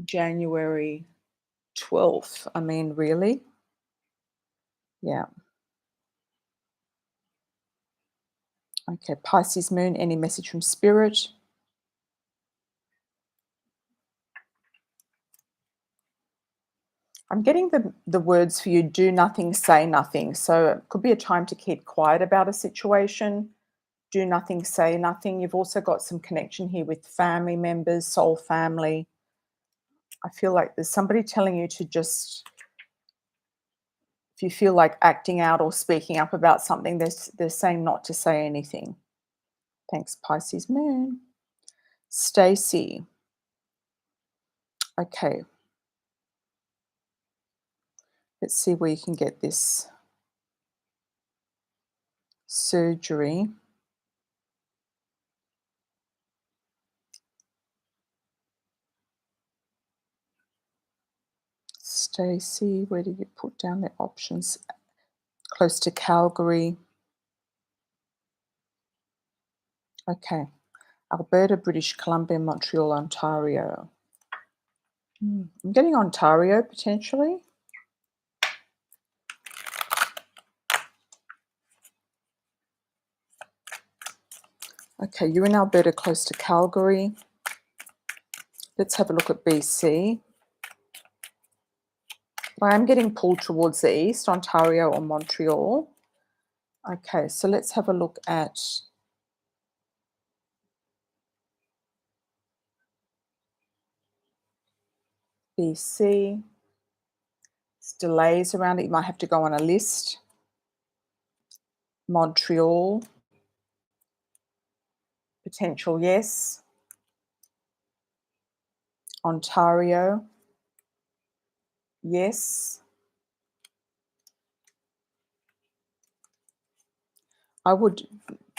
January 12th. I mean, really? Yeah. Okay, Pisces moon, any message from spirit? I'm getting the words for you, do nothing, say nothing. So it could be a time to keep quiet about a situation. Do nothing, say nothing. You've also got some connection here with family members, soul family. I feel like there's somebody telling you to just, if you feel like acting out or speaking up about something, they're saying not to say anything. Thanks, Pisces moon. Stacy. Okay. Let's see where you can get this surgery. Stacey, where did you put down the options? Close to Calgary. Okay. Alberta, British Columbia, Montreal, Ontario. I'm getting Ontario potentially. Okay, you're in Alberta, close to Calgary. Let's have a look at BC. I am getting pulled towards the east, Ontario or Montreal. Okay, so let's have a look at BC. There's delays around it. You might have to go on a list. Montreal. Potential, yes. Ontario. Yes. I would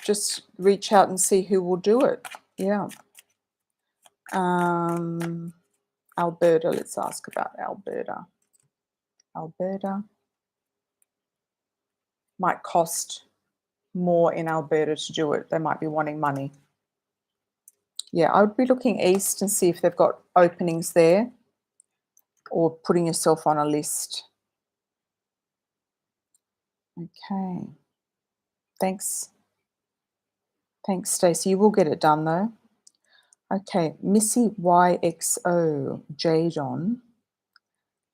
just reach out and see who will do it. Yeah. Alberta, let's ask about Alberta. Alberta might cost more in Alberta to do it. They might be wanting money. Yeah, I would be looking east and see if they've got openings there or putting yourself on a list. Okay. Thanks. Thanks, Stacey. You will get it done though. Okay, Missy YXO, Jadon.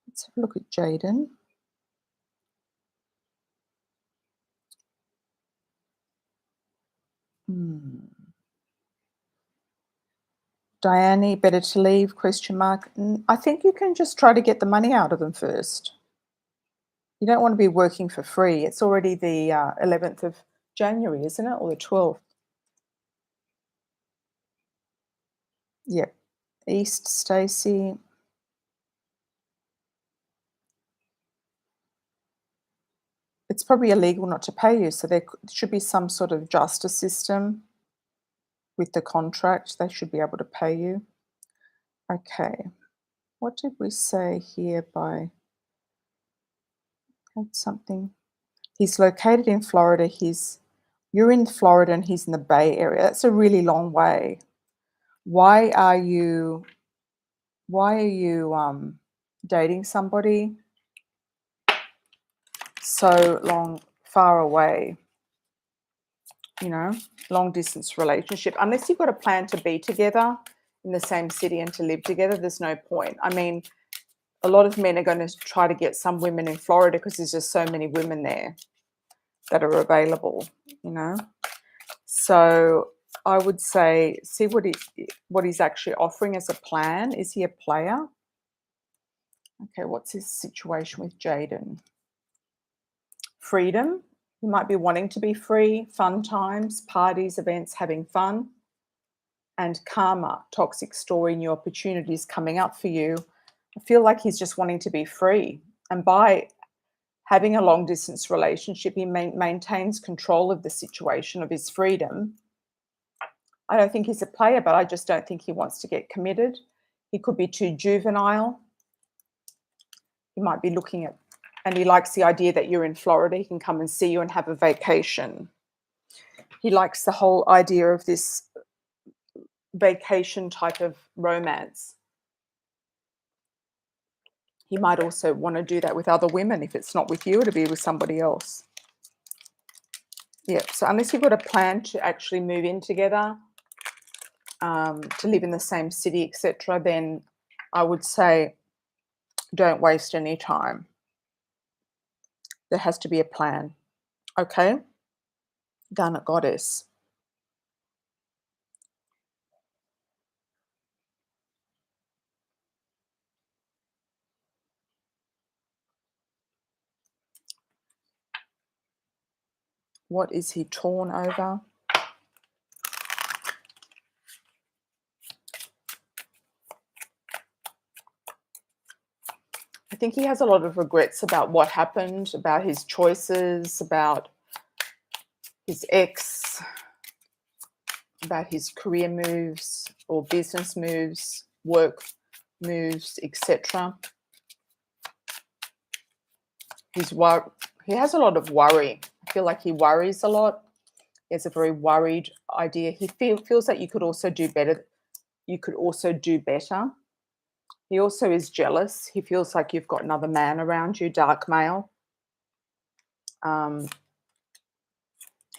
Let's have a look at Jaden. Diane, better to leave, question mark. I think you can just try to get the money out of them first. You don't want to be working for free. It's already the 11th of January, isn't it? Or the 12th. Yep. East, Stacey. It's probably illegal not to pay you, so there should be some sort of justice system with the contract. They should be able to pay you. Okay. What did we say here by had something? He's located in Florida. You're in Florida and he's in the Bay Area. That's a really long way. Why are you dating somebody so long, far away? You know, long distance relationship. Unless you've got a plan to be together in the same city and to live together, there's no point. I mean, a lot of men are going to try to get some women in Florida because there's just so many women there that are available, you know. So I would say see what he's actually offering as a plan. Is he a player? Okay, what's his situation with Jaden? Freedom. He might be wanting to be free, fun times, parties, events, having fun. And karma, toxic story, new opportunities coming up for you. I feel like he's just wanting to be free. And by having a long distance relationship, he maintains control of the situation, of his freedom. I don't think he's a player, but I just don't think he wants to get committed. He could be too juvenile. He might be looking at, and he likes the idea that you're in Florida. He can come and see you and have a vacation. He likes the whole idea of this vacation type of romance. He might also want to do that with other women. If it's not with you, it'll be with somebody else. Yeah, so unless you've got a plan to actually move in together, to live in the same city, etc., then I would say don't waste any time. There has to be a plan. Okay? Garnet Goddess. What is he torn over? I think he has a lot of regrets about what happened, about his choices, about his ex, about his career moves or business moves, work moves, etc. He has a lot of worry. I feel like he worries a lot. He has a very worried idea. He feels that you could also do better. You could also do better. He also is jealous. He feels like you've got another man around you, dark male.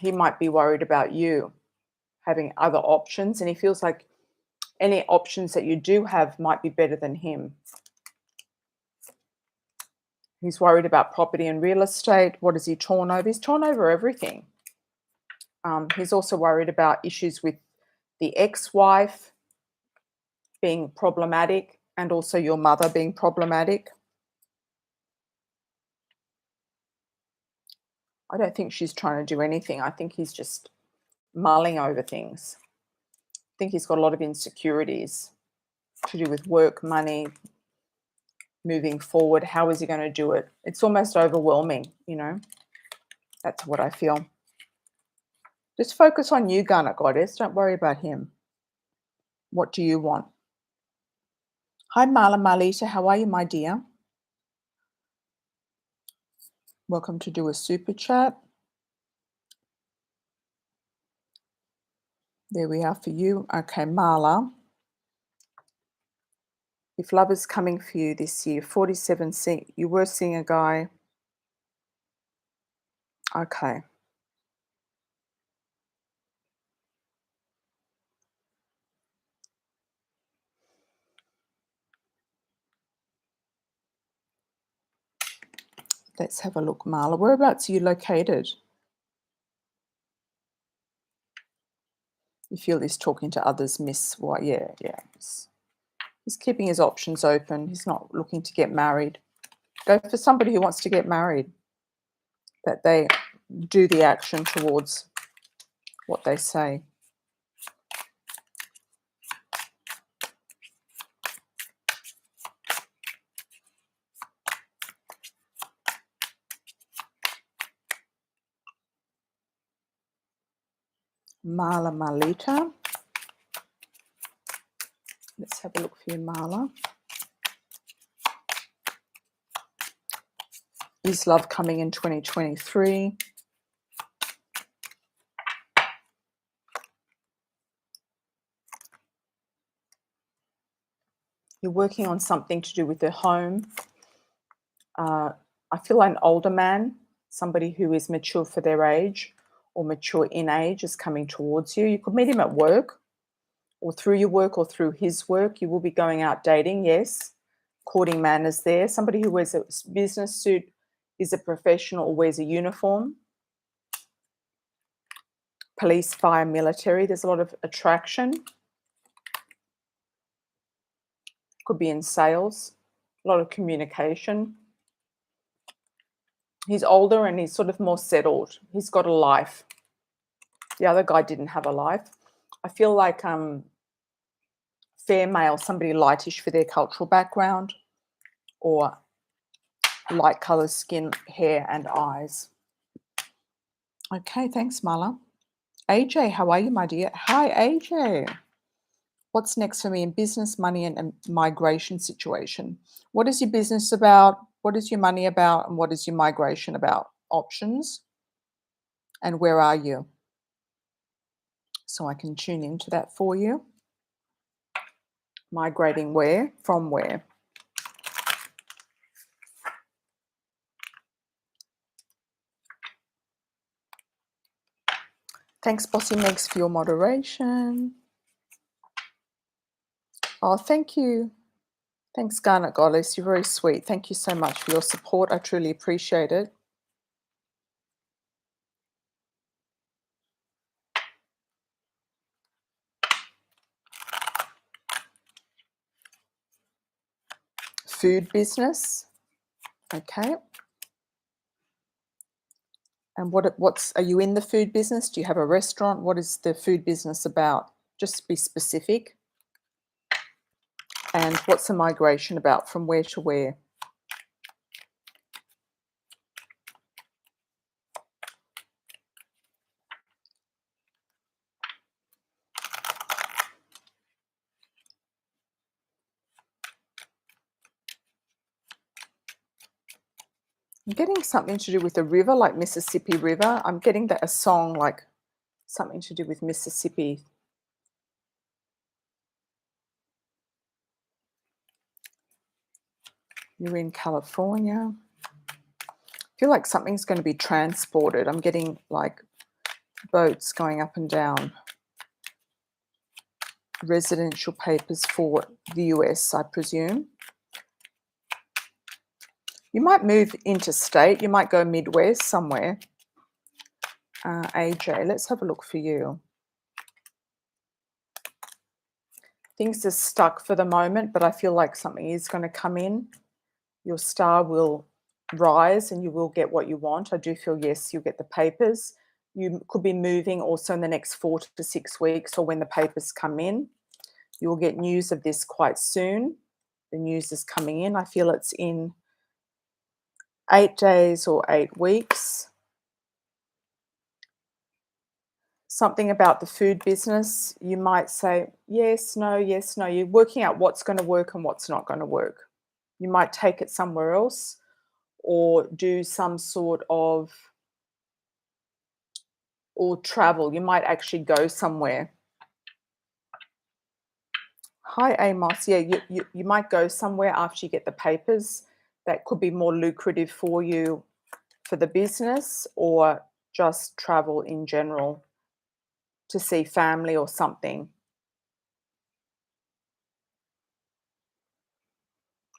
He might be worried about you having other options, and he feels like any options that you do have might be better than him. He's worried about property and real estate. What is he torn over? He's torn over everything. He's also worried about issues with the ex-wife being problematic and also your mother being problematic. I don't think she's trying to do anything. I think he's just mulling over things. I think he's got a lot of insecurities to do with work, money, moving forward. How is he going to do it? It's almost overwhelming, you know. That's what I feel. Just focus on you, Garnet Goddess. Don't worry about him. What do you want? Hi, Marla Marlita. How are you, my dear? Welcome to do a super chat. There we are for you. Okay, Marla. If love is coming for you this year, 47, you were seeing a guy. Okay. Let's have a look, Marla. Whereabouts are you located? You feel he's talking to others, Miss White. Yeah. He's keeping his options open. He's not looking to get married. Go for somebody who wants to get married, that they do the action towards what they say. Marla Marlita. Let's have a look for you, Marla. Is love coming in 2023? You're working on something to do with the home. I feel like an older man, somebody who is mature for their age or mature in age, is coming towards you. You could meet him at work or through your work or through his work. You will be going out dating, yes. Courting manners there. Somebody who wears a business suit, is a professional or wears a uniform. Police, fire, military. There's a lot of attraction. Could be in sales. A lot of communication. He's older and he's sort of more settled. He's got a life. The other guy didn't have a life. I feel like fair male, somebody lightish for their cultural background, or light colour skin, hair and eyes. Okay, thanks, Marla. AJ, how are you, my dear? Hi, AJ. What's next for me in business, money and migration situation? What is your business about? What is your money about? And what is your migration about? Options. And where are you? So I can tune into that for you. Migrating where? From where? Thanks, Bossy Megs, for your moderation. Oh, thank you. Thanks, Garnet Goddess. You're very sweet. Thank you so much for your support. I truly appreciate it. Food business. Okay. And are you in the food business? Do you have a restaurant? What is the food business about? Just be specific. And what's the migration about? From where to where? I'm getting something to do with a river, like Mississippi River. I'm getting that a song like something to do with Mississippi. You're in California. I feel like something's going to be transported. I'm getting like boats going up and down. Residential papers for the US, I presume. You might move interstate. You might go Midwest somewhere. AJ, let's have a look for you. Things are stuck for the moment, but I feel like something is going to come in. Your star will rise and you will get what you want. I do feel, yes, you'll get the papers. You could be moving also in the next 4 to 6 weeks or when the papers come in. You will get news of this quite soon. The news is coming in. I feel it's in 8 days or 8 weeks. Something about the food business, you might say, yes, no, yes, no. You're working out what's going to work and what's not going to work. You might take it somewhere else or do some sort of, or travel. You might actually go somewhere. Hi, Amos. Yeah, you might go somewhere after you get the papers that could be more lucrative for you for the business or just travel in general to see family or something.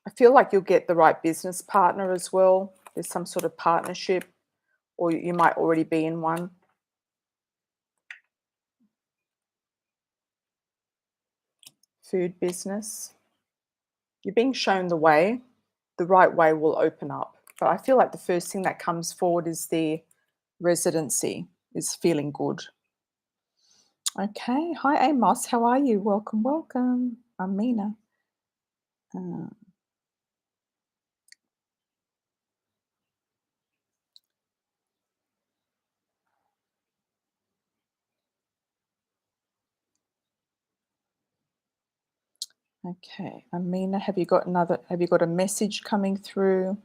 I feel like you'll get the right business partner as well. There's some sort of partnership or you might already be in one. Food business. You're being shown the way. The right way will open up. But I feel like the first thing that comes forward is the residency, is feeling good. Okay. Hi, Amos. How are you? Welcome, welcome. Amina. Uh, okay. Amina, have you got a message coming through?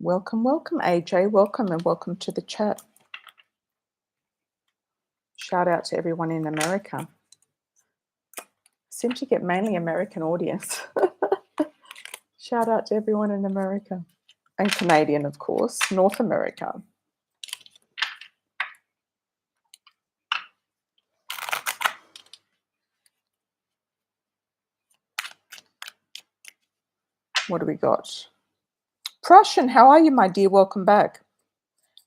Welcome, welcome, AJ. Welcome and welcome to the chat. Shout out to everyone in America. Seem to get mainly American audience. Shout out to everyone in America. And Canadian, of course. North America. What do we got? Prussian, how are you, my dear? Welcome back.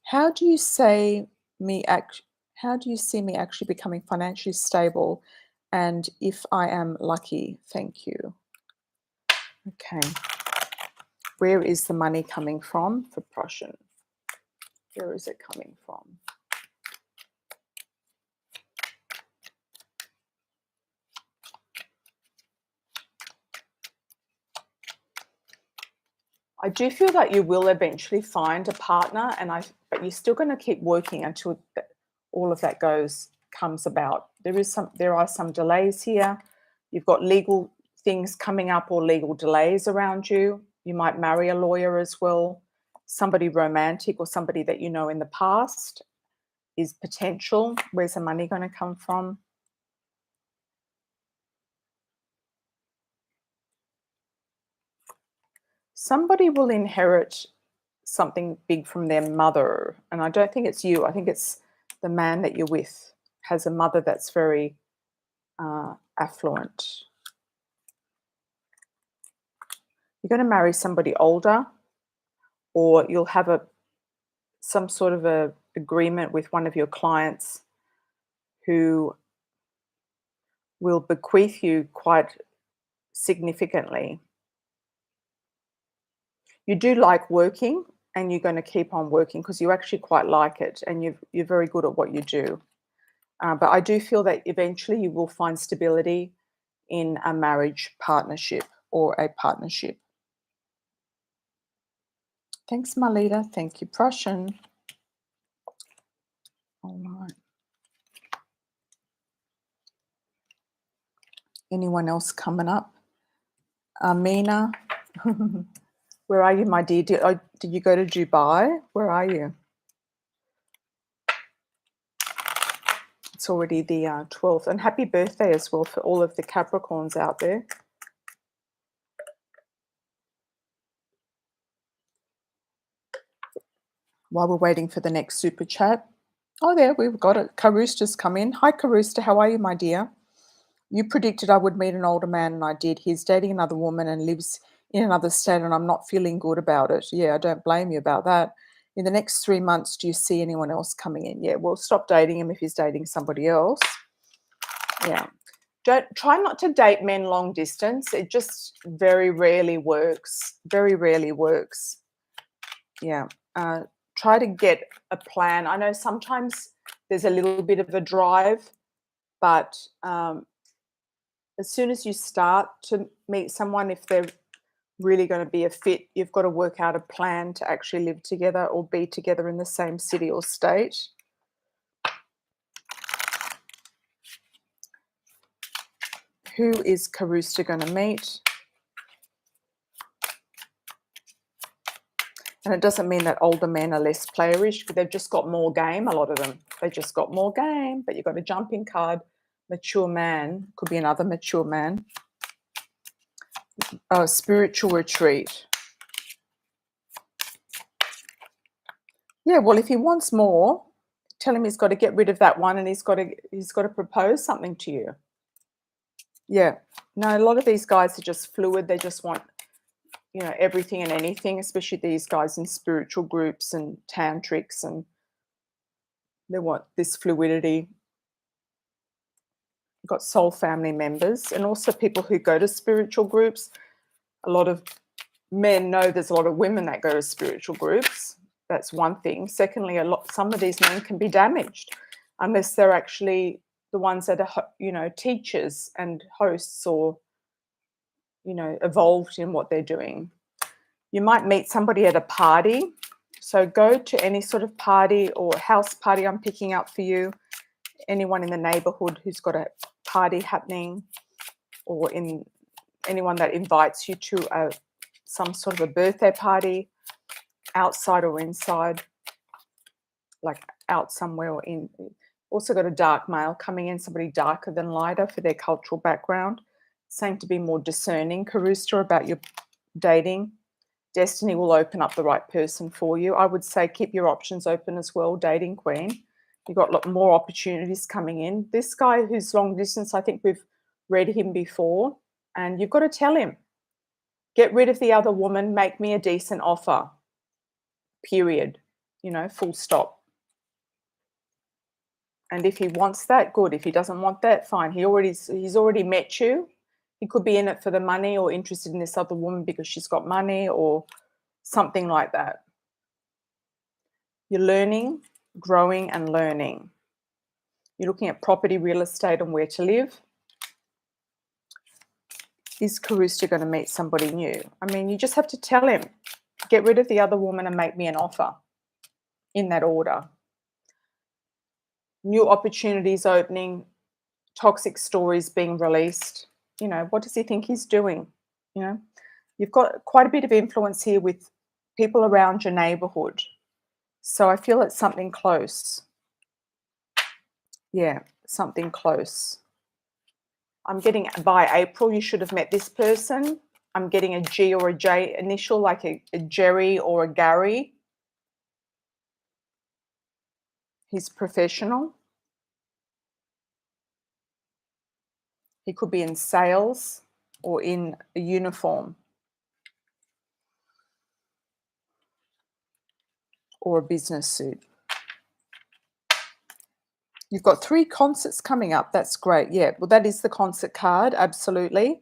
How do you see me actually becoming financially stable and if I am lucky? Thank you. Okay. Where is the money coming from for Prussian? Where is it coming from? I do feel that you will eventually find a partner, but you're still going to keep working until all of that comes about. There are some delays here. You've got legal things coming up or legal delays around you. You might marry a lawyer as well. Somebody romantic or somebody that you know in the past is potential. Where's the money going to come from? Somebody will inherit something big from their mother. And I don't think it's you. I think it's the man that you're with has a mother that's very affluent. You're going to marry somebody older, or you'll have some sort of a agreement with one of your clients who will bequeath you quite significantly. You do like working and you're going to keep on working because you actually quite like it and you're very good at what you do. But I do feel that eventually you will find stability in a marriage partnership or a partnership. Thanks, Marlita. Thank you, Prussian. All right. Anyone else coming up? Amina. Where are you, my dear? Did you go to Dubai? Where are you? It's already the 12th. And happy birthday as well for all of the Capricorns out there. While we're waiting for the next super chat. Oh, there, we've got it. Karusta's come in. Hi, Karusta. How are you, my dear? You predicted I would meet an older man, and I did. He's dating another woman and lives in another state, and I'm not feeling good about it. Yeah, I don't blame you about that. In the next 3 months, do you see anyone else coming in? Yeah, well, stop dating him if he's dating somebody else. Yeah. Don't try not to date men long distance. It just very rarely works. Very rarely works. Yeah. Try to get a plan. I know sometimes there's a little bit of a drive, but as soon as you start to meet someone, if they're really going to be a fit, you've got to work out a plan to actually live together or be together in the same city or state. Who is Karusta going to meet? And it doesn't mean that older men are less playerish, because they've just got more game, a lot of them. They just got more game, but you've got a jumping card. Mature man, could be another mature man. Oh, spiritual retreat. Yeah, well, if he wants more, tell him he's got to get rid of that one, and he's got to propose something to you. Yeah. No, a lot of these guys are just fluid. They just want, everything and anything, especially these guys in spiritual groups and tantrics, and they want this fluidity. You've got soul family members, and also people who go to spiritual groups. A lot of men know there's a lot of women that go to spiritual groups. That's one thing. Secondly, some of these men can be damaged unless they're actually the ones that are, teachers and hosts, or, evolved in what they're doing. You might meet somebody at a party. So go to any sort of party or house party I'm picking up for you. Anyone in the neighborhood who's got a party happening, or anyone that invites you to some sort of a birthday party, outside or inside, like out somewhere or in. Also got a dark male coming in, somebody darker than lighter for their cultural background. Saying to be more discerning, Karusta, about your dating. Destiny will open up the right person for you. I would say keep your options open as well, dating queen. You've got a lot more opportunities coming in. This guy who's long distance, I think we've read him before, and you've got to tell him, get rid of the other woman, make me a decent offer, period, full stop. And if he wants that, good. If he doesn't want that, fine. He's already met you. He could be in it for the money, or interested in this other woman because she's got money, or something like that. You're learning, growing and learning. You're looking at property, real estate and where to live. Is Karusta going to meet somebody new? I mean, you just have to tell him, get rid of the other woman and make me an offer, in that order. New opportunities opening, toxic stories being released. What does he think he's doing? You've got quite a bit of influence here with people around your neighborhood. So I feel it's something close. Yeah, something close. I'm getting by April, you should have met this person. I'm getting a G or a J initial, like a Jerry or a Gary. He's professional. He could be in sales or in a uniform or a business suit. You've got 3 concerts coming up. That's great. Yeah, well, that is the concert card, absolutely.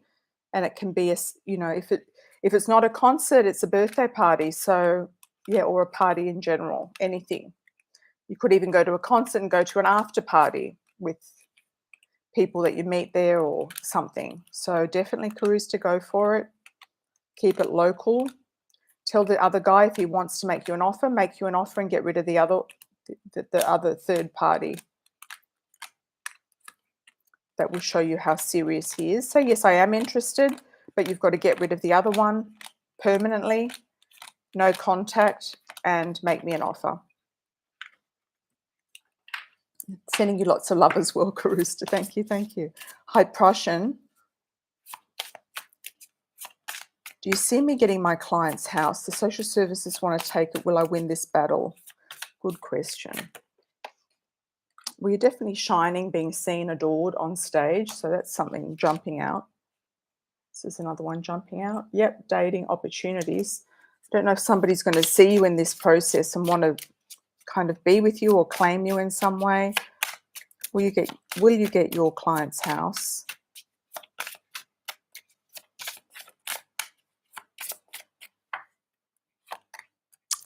And it can be if it's not a concert, it's a birthday party. So yeah, or a party in general, anything. You could even go to a concert and go to an after party with people that you meet there or something. So definitely, Karusta, go for it. Keep it local. Tell the other guy if he wants to make you an offer and get rid of the other third party. That will show you how serious he is. So yes, I am interested, but you've got to get rid of the other one permanently. no contact, and make me an offer. Sending you lots of love as well, Karusta. Thank you, thank you. Hi, Prussian. Do you see me getting my client's house? The social services want to take it. Will I win this battle? Good question. Well, you're definitely shining, being seen, adored on stage. So that's something jumping out. This is another one jumping out. Yep, dating opportunities. Don't know if somebody's going to see you in this process and want to kind of be with you or claim you in some way. Will you get your client's house?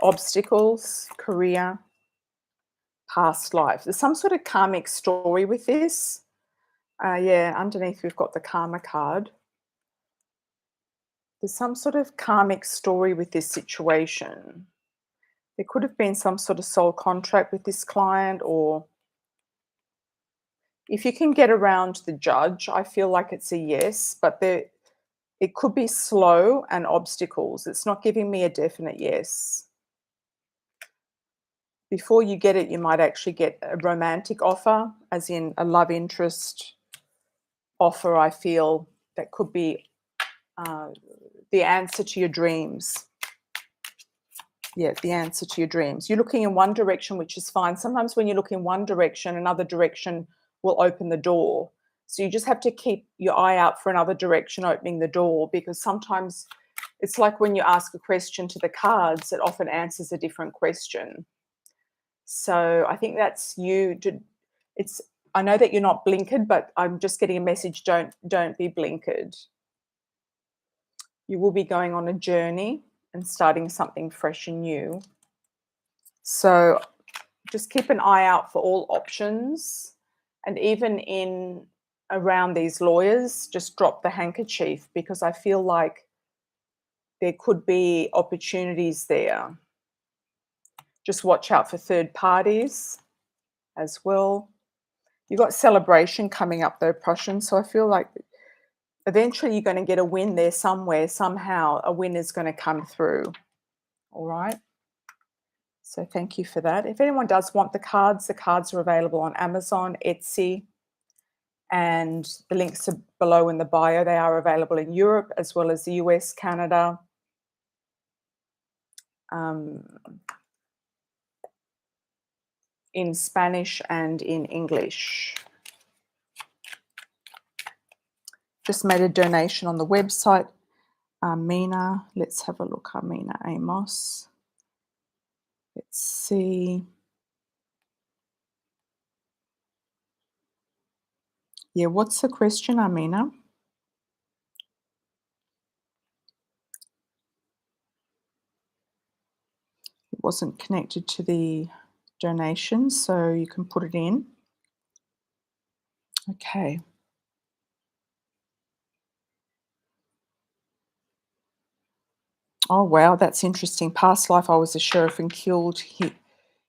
Obstacles, career, past life. There's some sort of karmic story with this. Yeah, underneath we've got the karma card. There's some sort of karmic story with this situation. There could have been some sort of soul contract with this client, or if you can get around the judge, I feel like it's a yes, but it could be slow and obstacles. It's not giving me a definite yes. Before you get it, you might actually get a romantic offer, as in a love interest offer, I feel, that could be the answer to your dreams. Yeah, the answer to your dreams. You're looking in one direction, which is fine. Sometimes when you look in one direction, another direction will open the door. So you just have to keep your eye out for another direction opening the door, because sometimes it's like when you ask a question to the cards, it often answers a different question. So I think that's you. I know that you're not blinkered, but I'm just getting a message, don't be blinkered. You will be going on a journey and starting something fresh and new. So just keep an eye out for all options. And even in around these lawyers, just drop the handkerchief, because I feel like there could be opportunities there. Just watch out for third parties as well. You've got celebration coming up though, Prussian. So I feel like eventually you're going to get a win there somewhere, somehow a win is going to come through. All right. So thank you for that. If anyone does want the cards are available on Amazon, Etsy, and the links are below in the bio. They are available in Europe as well as the US, Canada, in Spanish and in English. Just made a donation on the website. Amina, let's have a look. Amina Amos. Let's see. Yeah, what's the question, Amina? It wasn't connected to the donation, so you can put it in. Okay. Oh, wow, that's interesting. Past life, I was a sheriff and killed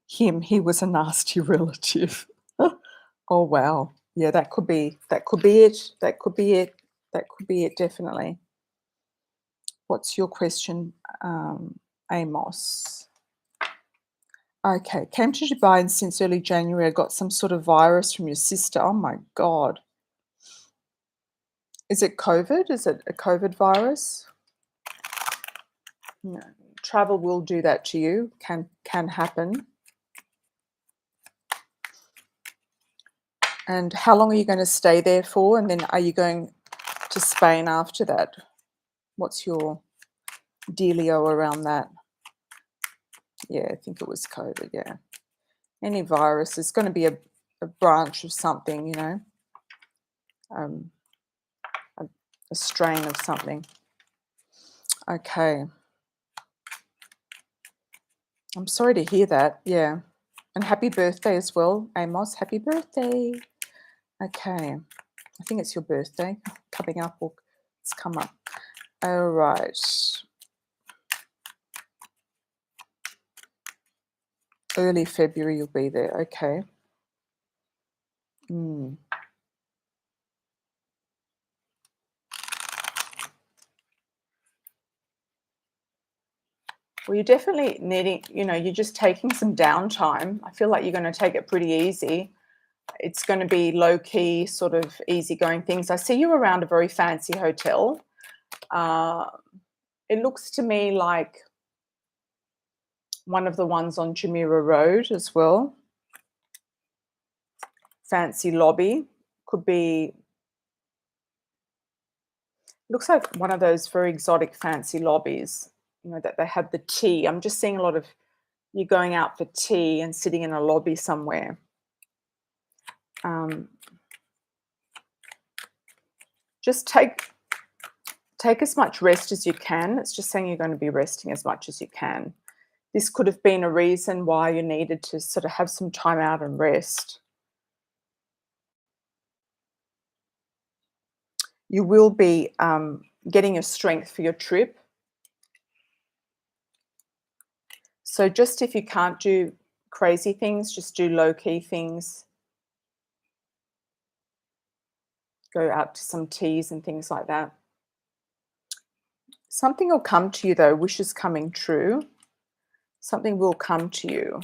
him. He was a nasty relative. Oh, wow. Yeah, that could be it. That could be it. That could be it, definitely. What's your question, Amos? Okay, came to Dubai, and since early January I got some sort of virus from your sister. Oh my God. Is it COVID? Is it a COVID virus? No. Travel will do that to you. Can happen. And how long are you going to stay there for? And then are you going to Spain after that? What's your dealio around that? Yeah, I think it was COVID, yeah. Any virus is going to be a branch of something, you know, a strain of something. Okay. I'm sorry to hear that, yeah. And happy birthday as well, Amos. Happy birthday. Okay. I think it's your birthday coming up, or it's come up. All right. Early February you'll be there. Okay. Well, you're definitely needing, you're just taking some downtime. I feel like you're going to take it pretty easy. It's going to be low-key, sort of easygoing things. I see you around a very fancy hotel. Uh, it looks to me like one of the ones on Jamira Road as well. Fancy lobby. Could be, looks like one of those very exotic fancy lobbies, that they have the tea. I'm just seeing a lot of you going out for tea and sitting in a lobby somewhere. Just take as much rest as you can. It's just saying you're going to be resting as much as you can. This could have been a reason why you needed to sort of have some time out and rest. You will be getting your strength for your trip. So just if you can't do crazy things, just do low-key things. Go out to some teas and things like that. Something will come to you, though, wishes coming true. Something will come to you.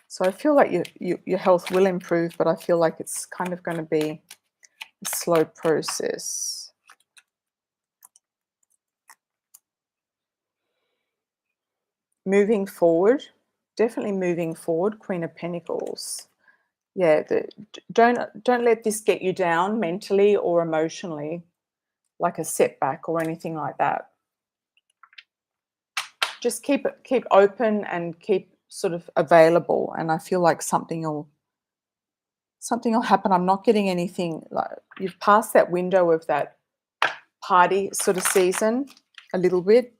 So I feel like your health will improve, but I feel like it's kind of going to be a slow process. Moving forward, definitely moving forward, Queen of Pentacles. Yeah, don't let this get you down mentally or emotionally, like a setback or anything like that. Just keep open and keep sort of available, and I feel like something will happen. I'm not getting anything, like you've passed that window of that party sort of season a little bit.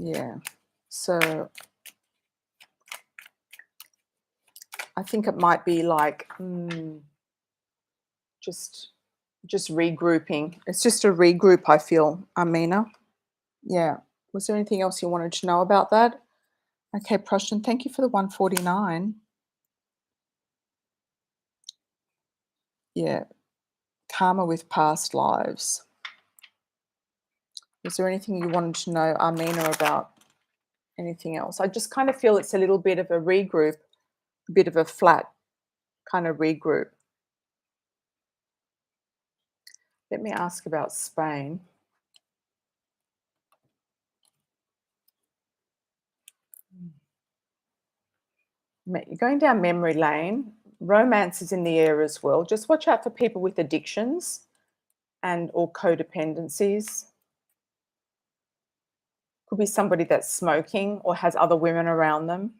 Yeah. So I think it might be like just regrouping. It's just a regroup, I feel, Amina. Yeah. Was there anything else you wanted to know about that? Okay, Prussian, thank you for the 149. Yeah. Karma with past lives. Was there anything you wanted to know, Amina, about anything else? I just kind of feel it's a little bit of a regroup, a bit of a flat kind of regroup. Let me ask about Spain. You're going down memory lane. Romance is in the air as well. Just watch out for people with addictions and or codependencies. Could be somebody that's smoking or has other women around them.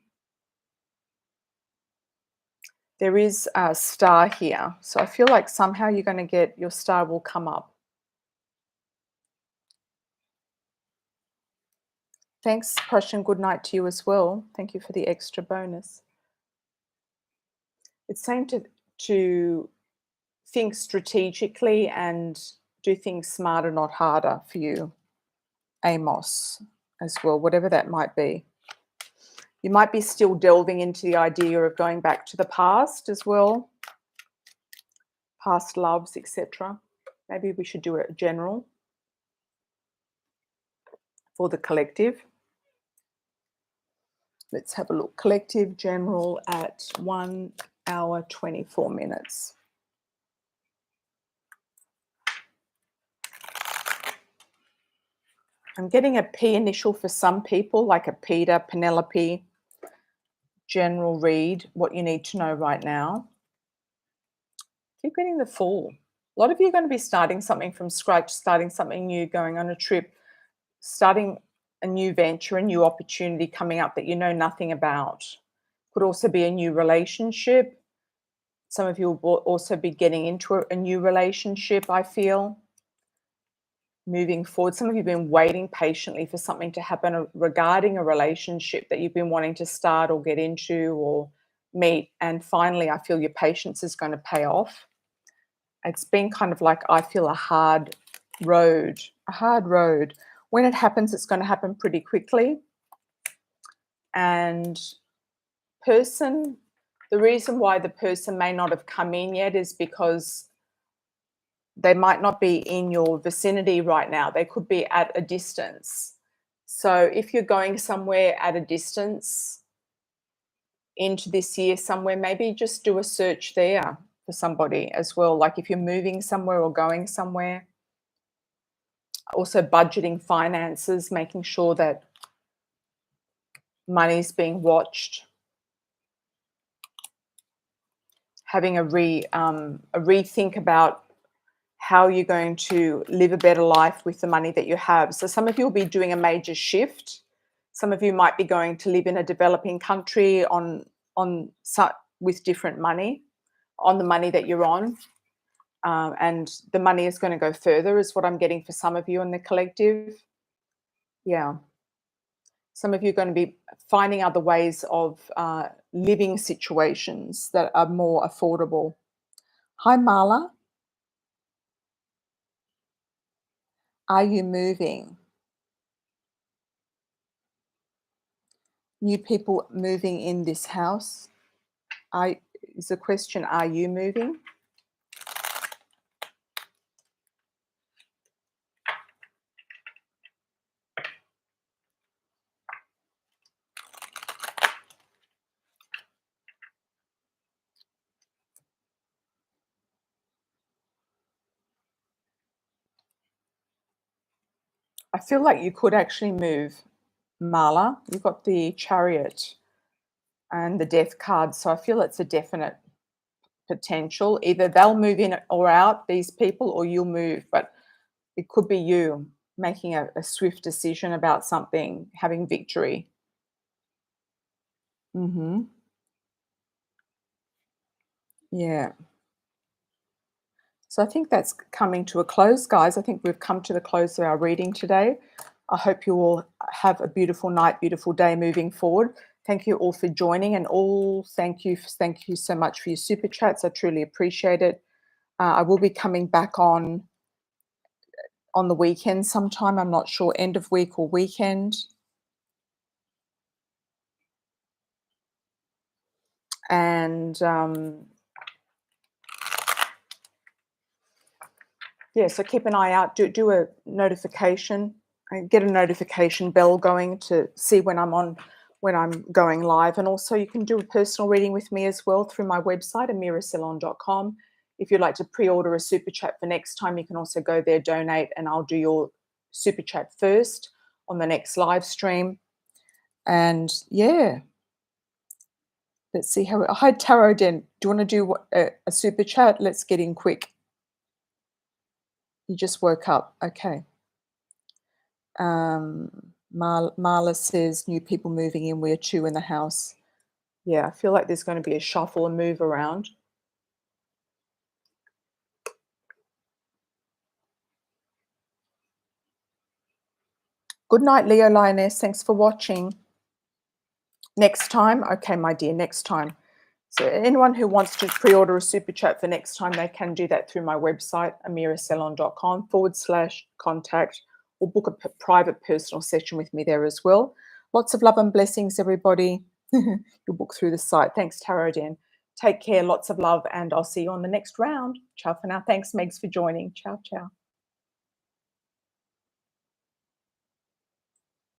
There is a star here. So I feel like somehow you're going to get, your star will come up. Thanks, Prussian. Good night to you as well. Thank you for the extra bonus. It's saying to think strategically and do things smarter, not harder for you, Amos, as well, whatever that might be. You might be still delving into the idea of going back to the past as well, past loves, etc. Maybe we should do it general for the collective. Let's have a look. Collective general at 1 hour 24 minutes. I'm getting a P initial for some people, like a Peter, Penelope. General read, what you need to know right now. Keep getting the Fool. A lot of you are going to be starting something from scratch, starting something new, going on a trip, starting a new venture, a new opportunity coming up that you know nothing about. Could also be a new relationship. Some of you will also be getting into a new relationship, I feel. Moving forward, some of you have been waiting patiently for something to happen regarding a relationship that you've been wanting to start or get into or meet. And finally, I feel your patience is going to pay off. It's been kind of like, I feel, a hard road. When it happens, it's going to happen pretty quickly. And person The reason why the person may not have come in yet is because they might not be in your vicinity right now. They could be at a distance. So if you're going somewhere at a distance into this year somewhere, maybe just do a search there for somebody as well. Like if you're moving somewhere or going somewhere. Also budgeting finances, making sure that money's being watched. Having a rethink about how you're going to live a better life with the money that you have. So some of you will be doing a major shift. Some of you might be going to live in a developing country with different money, on the money that you're on. And the money is going to go further, is what I'm getting for some of you in the collective. Yeah. Some of you are going to be finding other ways of living situations that are more affordable. Hi, Marla. Are you moving? New people moving in this house? Is the question, are you moving? I feel like you could actually move, Marla. You've got the Chariot and the Death card, so I feel it's a definite potential. Either they'll move in or out, these people, or you'll move, but it could be you making a swift decision about something, having victory. Yeah. So I think that's coming to a close, guys. I think we've come to the close of our reading today. I hope you all have a beautiful night, beautiful day moving forward. Thank you all for joining, and thank you so much for your super chats. I truly appreciate it. I will be coming back on the weekend sometime. I'm not sure, end of week or weekend. And yeah, so keep an eye out. Do a notification. Get a notification bell going to see when I'm going live. And also you can do a personal reading with me as well through my website, amirasalon.com. If you'd like to pre-order a super chat for next time, you can also go there, donate, and I'll do your super chat first on the next live stream. And yeah, let's see how. Hi, Tarot Den. Do you want to do a super chat? Let's get in quick. You just woke up. Okay. Marla says, new people moving in. We're 2 in the house. Yeah, I feel like there's going to be a shuffle and move around. Good night, Leo Lioness. Thanks for watching. Next time. Okay, my dear, next time. So anyone who wants to pre-order a super chat for next time, they can do that through my website, amirasalon.com/contact, or book a private personal session with me there as well. Lots of love and blessings, everybody. You'll book through the site. Thanks, Tarot Den. Take care, lots of love, and I'll see you on the next round. Ciao for now. Thanks, Megs, for joining. Ciao, ciao.